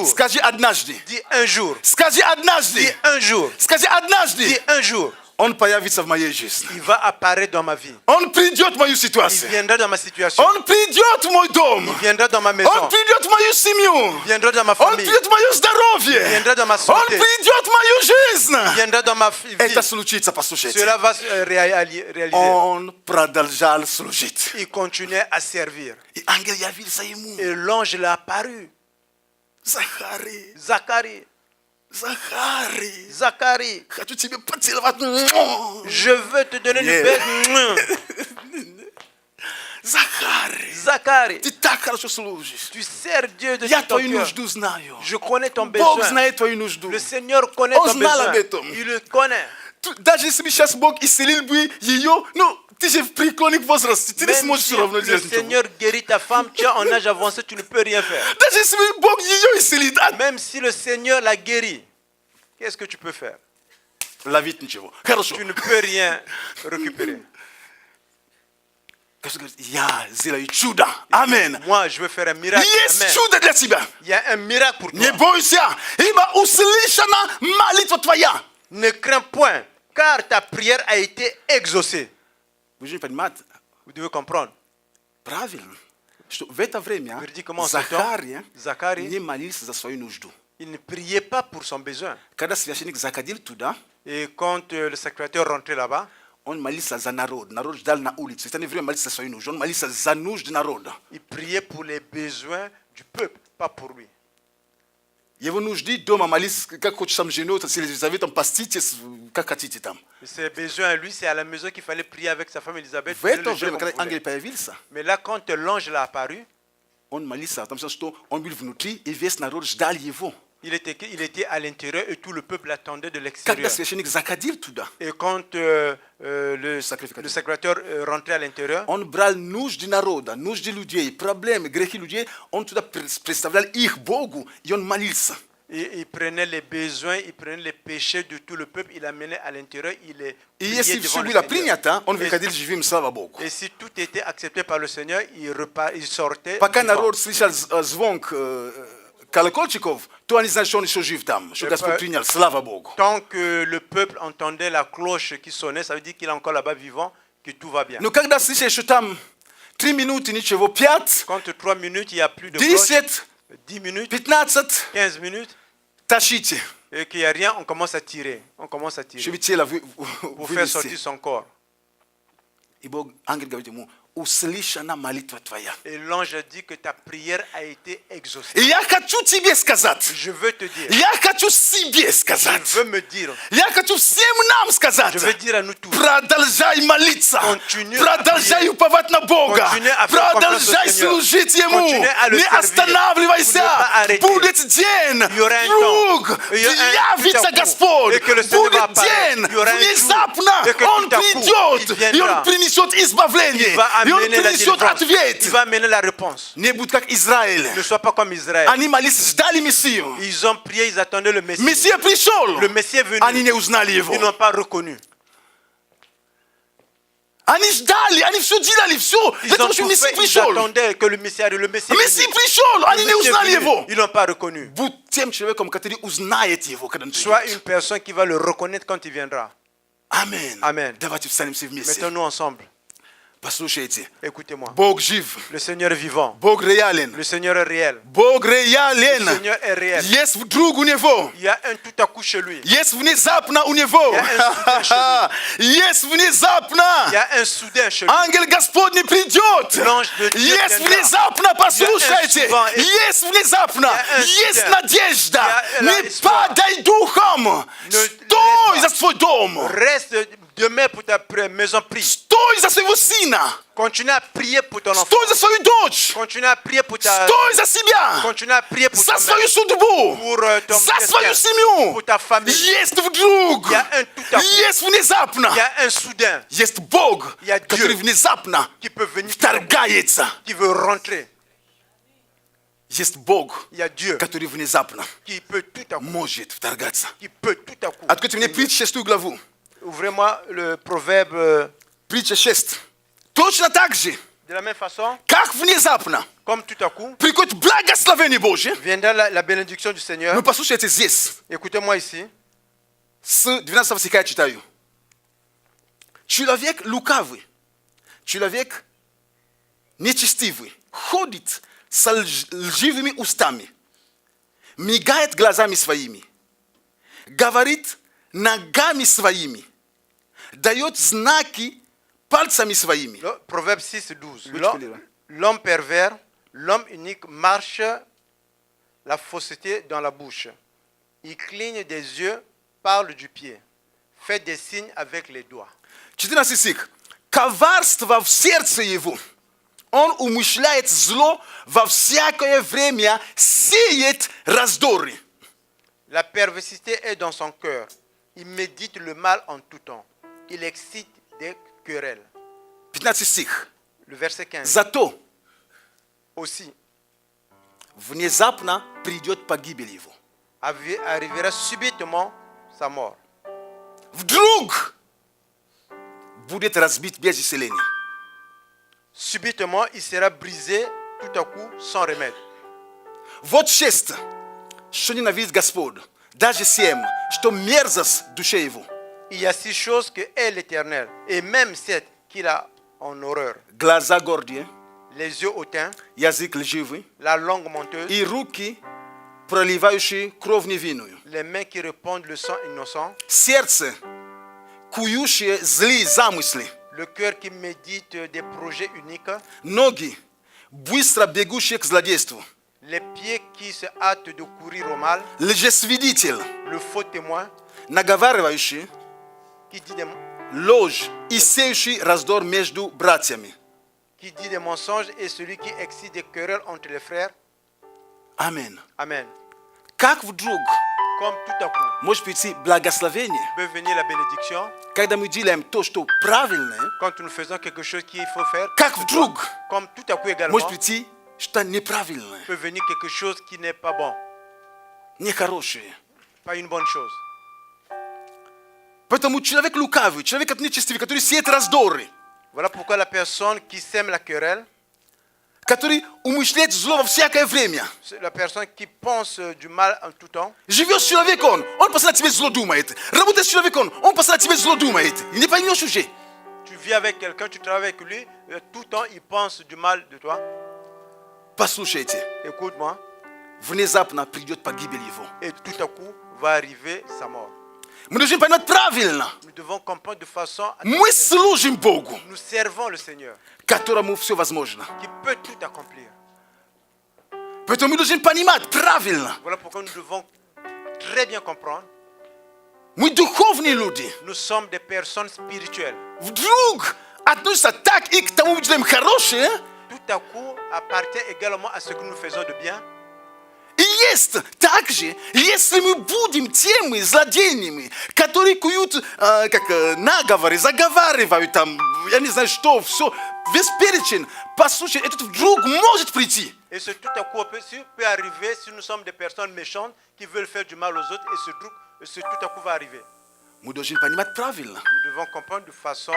скажи однажды, dis un jour, скажи однажды, dis un jour, скажи однажды, dis un jour, он появится в моей жизни. il va apparaître dans ma vie. Он придет в мою Il ситуацию. viendra dans ma situation. Он придет в мой дом. Il viendra dans ma Он maison. придет в мою семью. Il viendra dans ma Он famille. придет в мое здоровье. Il viendra dans ma Он santé. придет в мою жизнь. Il viendra dans ma vie. Это случится, послушайте. Cela va se réaliser. Он продолжал служить. Il continuait à servir. И ангел явился ему. Et l'ange l'a apparu. Захарий, Zacharie, Захарий, Zacharie, хочу тебе поцеловать. je veux te donner une belle. Захарий, Zacharie, ты так хорошо служишь. tu sers Dieu de Я tout ton твою cœur. нужду знаю. Je connais ton Бог besoin. знает твою нужду. Le Seigneur connaît Он ton знал об besoin. этом. Il le connaît. Даже если бы сейчас Бог исцелил бы ее, ну, ты же в преклонных возрасте, ты не Même сможешь si все равно le делать ничего. Seigneur guérit ta femme, tu es en âge avancé, tu ne peux rien faire. Даже если бы Бог ее исцелит, Même si le Seigneur l'a guéri, qu'est-ce que tu peux faire? ловить ничего. Хорошо. Tu ne peux rien récupérer. Господь говорит, я сделаю чудо. Амин. Moi, je veux faire un miracle. Есть Amen. чудо для тебя. Il y a un miracle pour Не toi. бойся, ибо услышана молитва твоя. Ne crains point, car ta prière a été exaucée. Вы же понимаете, Vous devez comprendre. правильно, что в это время Verdi comment ce temps, Захарий не Zacharie, молился за свою нужду. il ne priait pas pour son besoin. Когда священник заходил туда, Et quand le sacrificateur rentrait là-bas, он молился за народ. Народ ждал на улице. Это не время молиться за свою нужду. Он молился за нужды народа. il priait pour les besoins du peuple, pas pour lui. Его нужды дома молись, как хочешь сам жену, с Елизаветом, поститесь, как хотите там. Ses besoins à lui, c'est à la maison qu'il fallait prier avec sa femme Elisabeth. В это время, когда ангел появился, Mais là, quand l'ange l'a apparu, он молился, потому что он был внутри, и весь народ ждал его. il était à l'intérieur et tout le peuple attendait de Когда l'extérieur. священник заходил туда, Et quand le sacrificateur rentrait à l'intérieur, он брал нужды народа, нужды людей, проблемы, грехи людей, он туда представлял их Богу, и он молился. il prenait les besoins, il prenait les péchés de tout le peuple, il amenait à l'intérieur, il les И priait если devant все le было Seigneur. принято, он выходил живым, слава Богу. Et si tout était accepté par le Seigneur, il sortait. Пока vivant. народ слышал звонк колокольчиков, то они знали, что он еще жив там, что Господь принял, слава Богу. Tant que le peuple entendait la cloche qui sonnait, ça veut dire qu'il est encore là-bas vivant, que tout va bien. Но когда слышали, что там 3 минуты, ничего, 5, Quand 3 minutes, il n'y a plus de cloche, 10, 10 minutes, 15, 15 minutes, тащите, et qu'il n'y a rien, on commence à tirer. On commence à tirer чтобы тело pour faire sortir вывести. son corps. И Бог, ангел говорит ему, услышана молитва твоя. Et l'ange dit que ta prière a été exaucée. И я хочу тебе сказать, Je veux te dire, я хочу себе je сказать, veux me dire, я хочу всем нам сказать, je veux dire à nous tous, продолжай молиться, Continue продолжай à prier. уповать на Бога, Continue à faire продолжай confiance au Seigneur. служить Ему, Continue à le не servir. останавливайся, Ne pas arrêter. будет день, Il y aura un вдруг temps. Il y aura un явится tout à coup. Господь, Et que le Seigneur va будет apparaître. день, Il y aura un jour. внезапно Et que Он tout à coup, придет, il viendra. и Он принесет избавление, il va и Он amener la принесет délivrance. ответ. Il va amener la réponse. Не будет как Израиль. Ne sois pas comme Israël. Они молились, ждали Мессию. Ils ont prié, ils attendaient le Messie. Мессия пришел. Le Messie est venu. Они не узнали его. Ils n'ont pas reconnu. Они ждали, они все делали, все. Ils Для ont того, что tout Мессия fait, ils пришел. attendaient que le Messie arrive. Le Messie est Мессия venu. пришел, они Le не Messie est узнали venu. его. Ils l'ont pas reconnu. Будь тем человеком, который узнает его, когда он Sois придет. une personne qui va le reconnaître quand il viendra. Аминь. Amen. Давайте встанем все вместе. Mettons-nous ensemble. Послушайте. Écoutez-moi. Бог жив. Le Seigneur est vivant. Бог реален. Le Seigneur est réel. Бог Le реален. Seigneur est réel. Есть вдруг у него. Il y a un tout à coup chez lui. Есть внезапно у него. Есть внезапно. Il y a un soudain chez lui. Ангел Господний придет. L'ange de Dieu Есть viendra. внезапно, послушайте. souvent et- Есть внезапно. un Есть soudain. надежда. Il y a Не l'espoir. падай духом. Ne Стой laisse за pas. свой дом. Reste demain pour ta maison prie. Стой за своего сына. Continue à prier pour ton enfant. Стой за свою дочь. Continue à prier pour ta... Стой за себя. Continue à prier pour За ta свою mère. судьбу. Pour ton За destin. свою семью. Pour ta famille. Есть вдруг. Il y a un tout à coup. Есть внезапно. Il y a un soudain Есть Бог, Il y a который Dieu. внезапно qui peut venir, tout à coup, вторгается. qui veut rentrer. Есть Бог, Il y a Dieu который внезапно qui peut tout à coup. может вторгаться. Qui peut tout à coup. Откройте мне притчу 6 главу. Ouvrez-moi le proverbe Притча 6. Точно так же, de la même façon, как внезапно comme tout à coup, приходит благословение Божье. viendra la bénédiction du Seigneur. Но послушайте здесь, Écoutez-moi ici. с 12 стиха я читаю. Человек лукавый, человек нечестивый, ходит с лживыми устами, мигает глазами своими, говорит ногами своими, дает знаки пальцами своими. Le proverbe 6, 12. Oui, tu peux lire. L'homme pervers, l'homme unique marche la fausseté dans la bouche. Il cligne des yeux, parle du pied, fait des signes avec les doigts. 14 стих. Коварство в сердце его. Он умышляет зло во всякое время, сеет раздоры. La perversité est dans son cœur. Il médite le mal en tout temps. Il excite des querelles. 15 стих. Le verset 15. Зато Aussi, внезапно придет погибель его. arrivera subitement sa mort. Вдруг будет разбит без исцеления. Subitement, il sera brisé tout à coup sans remède. Вот 6. Что ненавидит Господь. Даже 7. Что мерзость в душе его. Il y a 6 choses que est l'Éternel, et même 7 qu'il a en horreur. Глаза гордые, Les yeux hautains, язык лживый la langue menteuse, и руки, проливающие кровь невинную. les mains qui répandent le sang innocent, Сердце, кующее злые замыслы. le cœur qui médite des projets uniques, Ноги, быстро бегущие к злодейству. les pieds qui se hâtent de courir au mal, Лжесвидетель, le faux témoin наговаривающий qui dit des, ложь и сеющий раздор между братьями. mensonges et celui qui excite des querelles entre les frères. Аминь. Amen. Как вдруг Comme tout à coup может прийти благословение, peut venir la bénédiction когда мы делаем то, что правильное, quand nous faisons quelque chose qu'il faut faire. как вдруг Comme tout à coup également может прийти что-то неправильное, peut venir quelque chose qui n'est pas bon, нехорошее. pas une bonne chose. Поэтому человек лукавый, человек нечестивый, который сеет раздоры, Voilà pourquoi la personne qui sème la querelle, который умышляет зло во всякое время. c'est la personne qui pense du mal en tout temps. Живешь с человеком, он постоянно тебе зло думает. Работаешь с человеком, он постоянно тебе зло думает. И не поймешь уже. Tu vis avec quelqu'un, tu travailles avec lui, tout le temps il pense du mal de toi. Послушайте, Écoute-moi, внезапно придет погибель его. et tout à coup va arriver sa mort. Мы должны понимать правильно. Nous devons comprendre de façon à Мы служим Богу, nous servons le Seigneur которому все возможно. qui peut tout accomplir. Поэтому мы должны понимать правильно. Voilà pourquoi nous devons très bien comprendre. Мы духовные люди. Nous sommes des personnes spirituelles. Вдруг относятся так и к тому, что делаем хорошее, Tout à coup appartient également à ce que nous faisons de bien. и есть также, если мы будем теми злодеями, которые куют наговоры, заговаривают там, я не знаю что, все, весь перечень, послушай, этот вдруг может прийти. Et ce tout à coup peut arriver si nous sommes des personnes méchantes qui veulent faire du mal aux autres et ce tout à coup va arriver. Мы должны понимать правильно. Nous devons comprendre de façon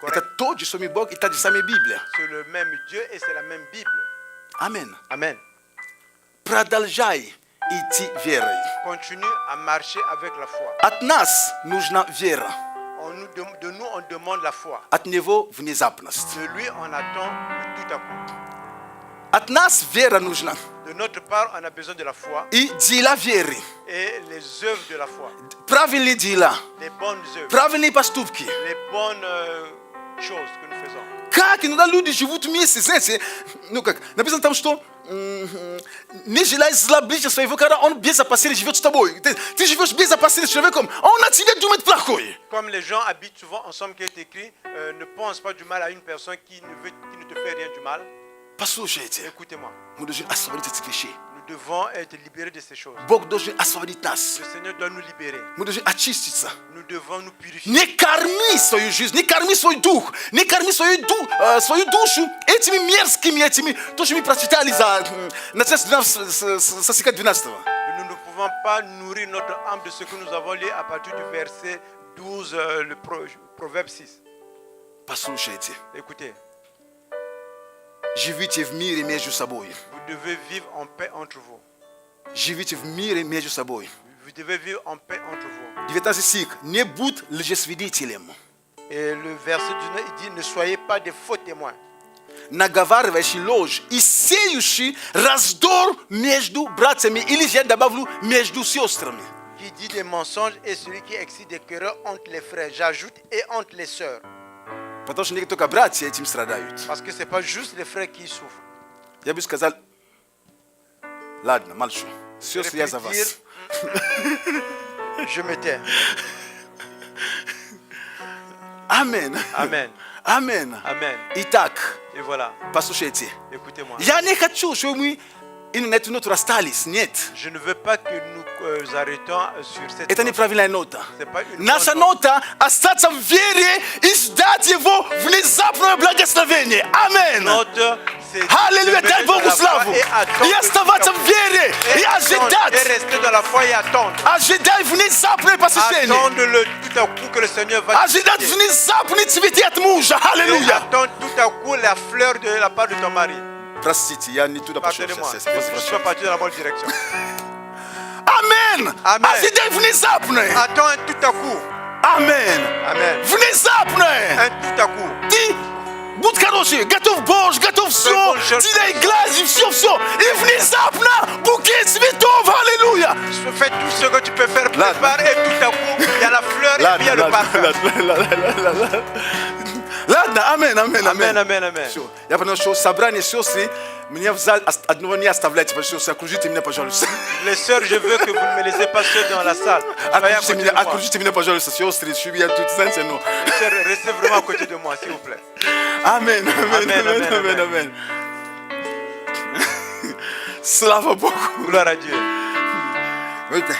Это correcte. тот же самый Бог и та же самая Библия. C'est le même Dieu et c'est la même Bible. Аминь. Amen. Продолжай идти верой. Continue à marcher avec la foi. От нас нужна вера, De nous, on demande la foi. от Него внезапность. De lui, on attend le tout à coup. От нас вера нужна. De notre part, on a besoin de la foi И дела веры. et les œuvres de la foi. Правильные дела, Les bonnes œuvres, правильные поступки. les bonnes choses que nous faisons. Как иногда люди живут вместе, знаете, ну как, написано там, что не желай зла ближнего своего, когда он без опасения живет с тобой. Ты живешь без опасения с человеком, а он о тебе думает плохое. Comme les gens habitent souvent ensemble, qui est écrit, ne pense pas du mal à une personne qui ne te fait rien du mal. Послушайте, Écoutez-moi, мы должны освободить этих вещей. nous devons être libérés de ces choses. Бог должен освободить нас. Le Seigneur doit nous libérer. Мы должны очиститься. Nous devons nous purifier. Не корми свою жизнь, не корми свой дух, не корми свою душу этими мерзкими, этими, то, что мы прочитали начиная со стиха 12. Nous ne pouvons pas nourrir notre âme de ce que nous avons lu à partir du verset 12, le proverbe 6. Послушайте, Écoutez, живите в мире между собой. vous devez vivre en paix entre vous. Живите в мире между собой. Vous devez vivre en paix entre vous. 19 стих. Не будь лжесвидетелем, Et le verset 19, il dit, ne soyez pas des faux témoins, наговаривающий ложь и сеющий раздор между братьями, или же я добавлю между сестрами. qui dit des mensonges et celui qui excite des querelles entre les frères. J'ajoute, et entre les sœurs. Потому что не только братья этим страдают. Parce que ce n'est pas juste les frères qui souffrent. Я бы сказал, ладно, молчу. Сестры, я за J'aurais pu dire, вас. je me tais. Аминь. Amen. Аминь. Amen. Итак, Et voilà, послушайте. écoutez-moi. Я не хочу, чтобы мы на эту расстались. Нет. Je ne veux pas que nous arrêtons sur cette Это note. неправильная нота. C'est pas une Наша bonne note. нота остаться в вере и ждать его внезапное благословение. Аминь. Note, c'est Аллилуйя, de дай venir dans Богу la foi славу. et attendre И оставаться в вере. et И attendre, et ожидать. rester dans la foi et attendre. Ожидай внезапное посещение. Attendre le tout à coup que le Seigneur va te Ожидать visiter. внезапный цветы от мужа. Et Аллилуйя. attendre tout à coup la fleur de la part de ton mari. Простите, я не туда пошел Pardonnez-moi, сейчас. je ne suis pas parti dans la bonne direction. Аминь. Amen. Ожидай внезапное. Attends un tout à coup. Аминь. Amen. Внезапное. Un tout à coup. Ты будь хороший, готов Божь, готов все, теряй глази, все. И внезапно букет цветов, аллилуйя. Fais tout ce que tu peux faire, prépare et tout à coup, il y a la fleur et puis il y a le parfum. Ладно, аминь. Amen, amen, amen. Все. Я понял, что собрание сестры меня в зале одного не оставляйте, пожалуйста, окружите меня, пожалуйста. Les sœurs, je veux que vous ne me laissez pas seul dans la salle. Soyez à côté de moi. Окружите меня, пожалуйста, сестры, чтобы я тут, знаете, ну. Sœurs, restez vraiment à côté de moi, s'il vous plaît. Аминь. Amen. Слава Богу. Gloire à Dieu. Видите,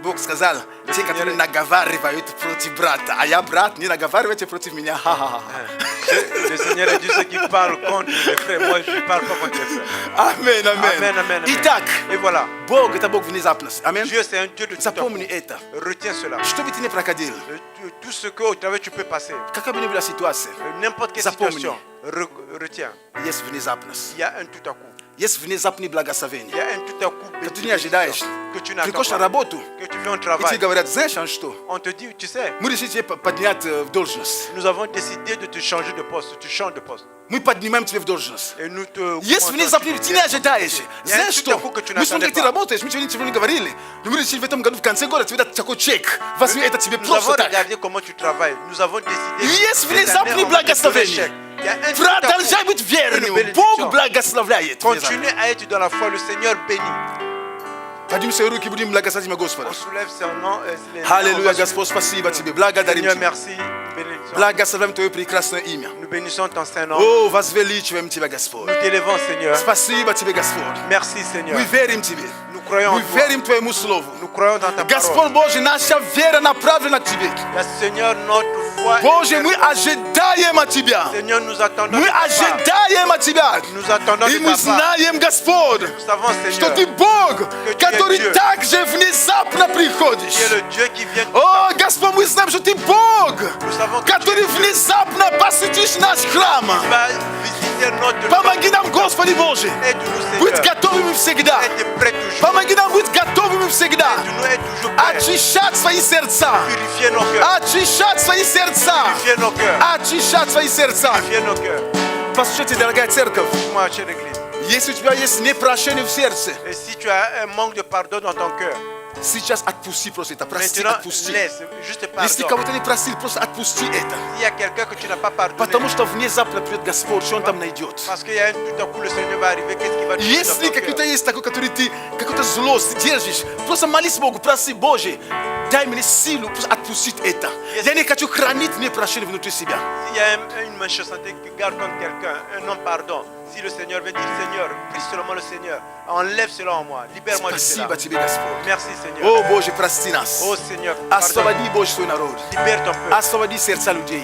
Бог сказал, те, которые наговаривают против брата, а я брат, не наговаривайте против меня. Ха-ха-ха. Le Seigneur a dit ceux qui parlent contre les frères. Moi, je ne parle pas contre les frères. Аминь. Amen. Итак, Et voilà. Бог это Бог внезапности. Аминь. Dieu, c'est un Dieu de tout à coup. Запомни это. Retiens cela. Что бы ты ни проходил, Tout ce qu'au travers tu peux passer, какая бы ни была ситуация, n'importe quelle Запомни. situation, retiens. есть внезапность. Il y a un tout à coup. Есть внезапные Il благословения. y a un tout à coup Ты не ожидаешь. que tu n'attends Приходишь на pas, работу, que tu fais un и тебе travail. говорят, знаешь, а что? On te dit, tu sais, Мы решили тебя поднять в должность. nous avons décidé de te changer de poste. Tu changes de poste. Мы поднимаем тебя в должность. Et nous te Есть augmentons, внезапные, ты не ожидаешь. Il y a un Знаешь tout что? à coup que tu Мы смотрим, n'attendais как ты pas. работаешь, мы тебе ничего не говорили. Но мы решили в этом году, в конце года, тебе дать такой чек. Возьми это тебе Nous avons просто так. regardé comment tu travailles. Nous avons décidé. Есть cette année, внезапные on va te donner благословения. chèque. Il y a un tout à coup, Продолжай быть une верным. bénédiction. Бог благословляет. Continue à être dans la foi. Le Seigneur bénit. Подними свои руки, будем благословить имя Господа. On soulève son nom. Аллилуйя, Господь, спасибо тебе. Благодарим Seigneur, тебя. merci. Bénédiction. Благословляем Твое прекрасное имя. Nous bénissons ton Saint-Nom. О, возвеличиваем Тебя, Господь. Nous t'élevons, Seigneur. Спасибо Тебе, Господь. Merci, Seigneur. Мы верим Тебе. Nous croyons en Мы toi. верим Твоему Слову. Nous croyons dans ta Господь parole. Божий, наша вера направлена к Тебе. La Seigneur, notre foi. est Боже, мы ferme. ожидаем от Тебя. Seigneur, nous attendons Мы de ta part. ожидаем от Тебя. Nous attendons И de мы ta part. знаем, Господь, Nous savons, что Seigneur, Ты Бог, ты который Dieu. также внезапно tu es приходишь. le Dieu qui vient. О, Господь, мы знаем, что Ты Бог, Nous savons que tu es который Dieu внезапно посетишь наш храм. qui va visiter notre Помоги нам, Господи Боже, Aide-nous, быть Seigneur. готовыми всегда. Être prêt toujours. Помоги нам быть готовыми всегда. Aide-nous être toujours prêts. Очищать свои сердца. Purifier nos cœurs. Очищать свои сердца. Purifier nos cœurs. Очищать свои сердца. Purifier nos cœurs. Послушайте, дорогая церковь, Moi, chère Église. если у тебя есть непрощение в сердце, Et si tu as un manque de pardon dans ton cœur, сейчас отпусти просто это, прости, maintenant отпусти. laisse, juste Если pardon. кого-то не простил, просто отпусти это. S'il y a quelqu'un que tu n'as pas pardonné, Потому что внезапно придет Господь, что Он там найдет. parce qu'il y a un tout à coup le Seigneur va arriver, qu'est-ce qu'il va te dire Если dans ton какой-то cœur? есть такой, который ты, какую-то злость держишь, просто молись Богу, проси, Боже, дай мне силу просто отпустить это. Я не хочу хранить непрощение внутри себя. S'il y a une méchanceté qui garde contre quelqu'un, un non-pardon, si le Seigneur veut dire Seigneur, prie seulement le Seigneur, enlève cela en moi, libère-moi de cela. Спасибо тебе, Господь. Merci Seigneur. О, Боже, прости нас. Oh Seigneur, pardonne. Освободи, Боже, свой народ. Libère ton peuple. Освободи сердца людей.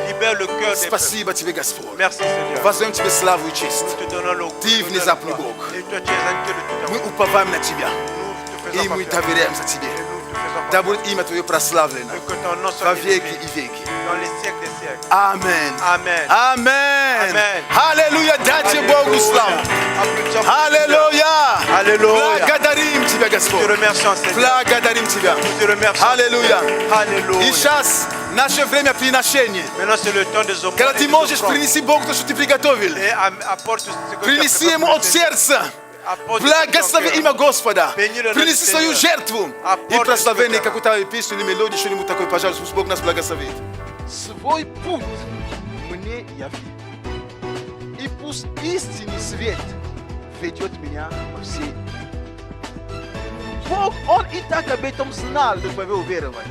Libère le cœur des peuples. Спасибо тебе, Господь. Merci Seigneur. Воздаем тебе славу и честь. Nous te donnons le Ты внезапный Бог. Et toi tu es un Dieu de tout Мы amour. уповаем на Тебя. Nous te И faisons мы confiance. доверяемся Тебе. Et nous te faisons Да confiance. будет имя Твое прославлено Que ton nom soit во élevé веки и веки. dans les siècles des siècles. Аминь. Amen. Аминь. Amen. Аллилуйя. Дайте Богу славу. Applaudissons. Аллилуйя. Alléluia. Благодарим Тебя, Nous te Господь. remercions Seigneur. Благодарим Тебя. Nous te remercions. Аллилуйя. И Alléluia. сейчас наше время приношения. Maintenant c'est le temps des hommes. Когда ты можешь принести Богу то, что ты приготовил. Et apporte ce que tu as Принеси préparé Ему pour от le Seigneur. сердца. Apporte Благослови ce que tu as имя Господа. Bénis le nom Принеси du свою Seigneur. жертву. И Apporte прославление, ce que tu as. какую-то песню или мелодию, что-нибудь такое, пожалуйста, пусть Бог нас благословит. Свой путь мне яви. И пусть истинный свет ведет меня по всей. Бог, Он и так об этом знал, но вы уверовали.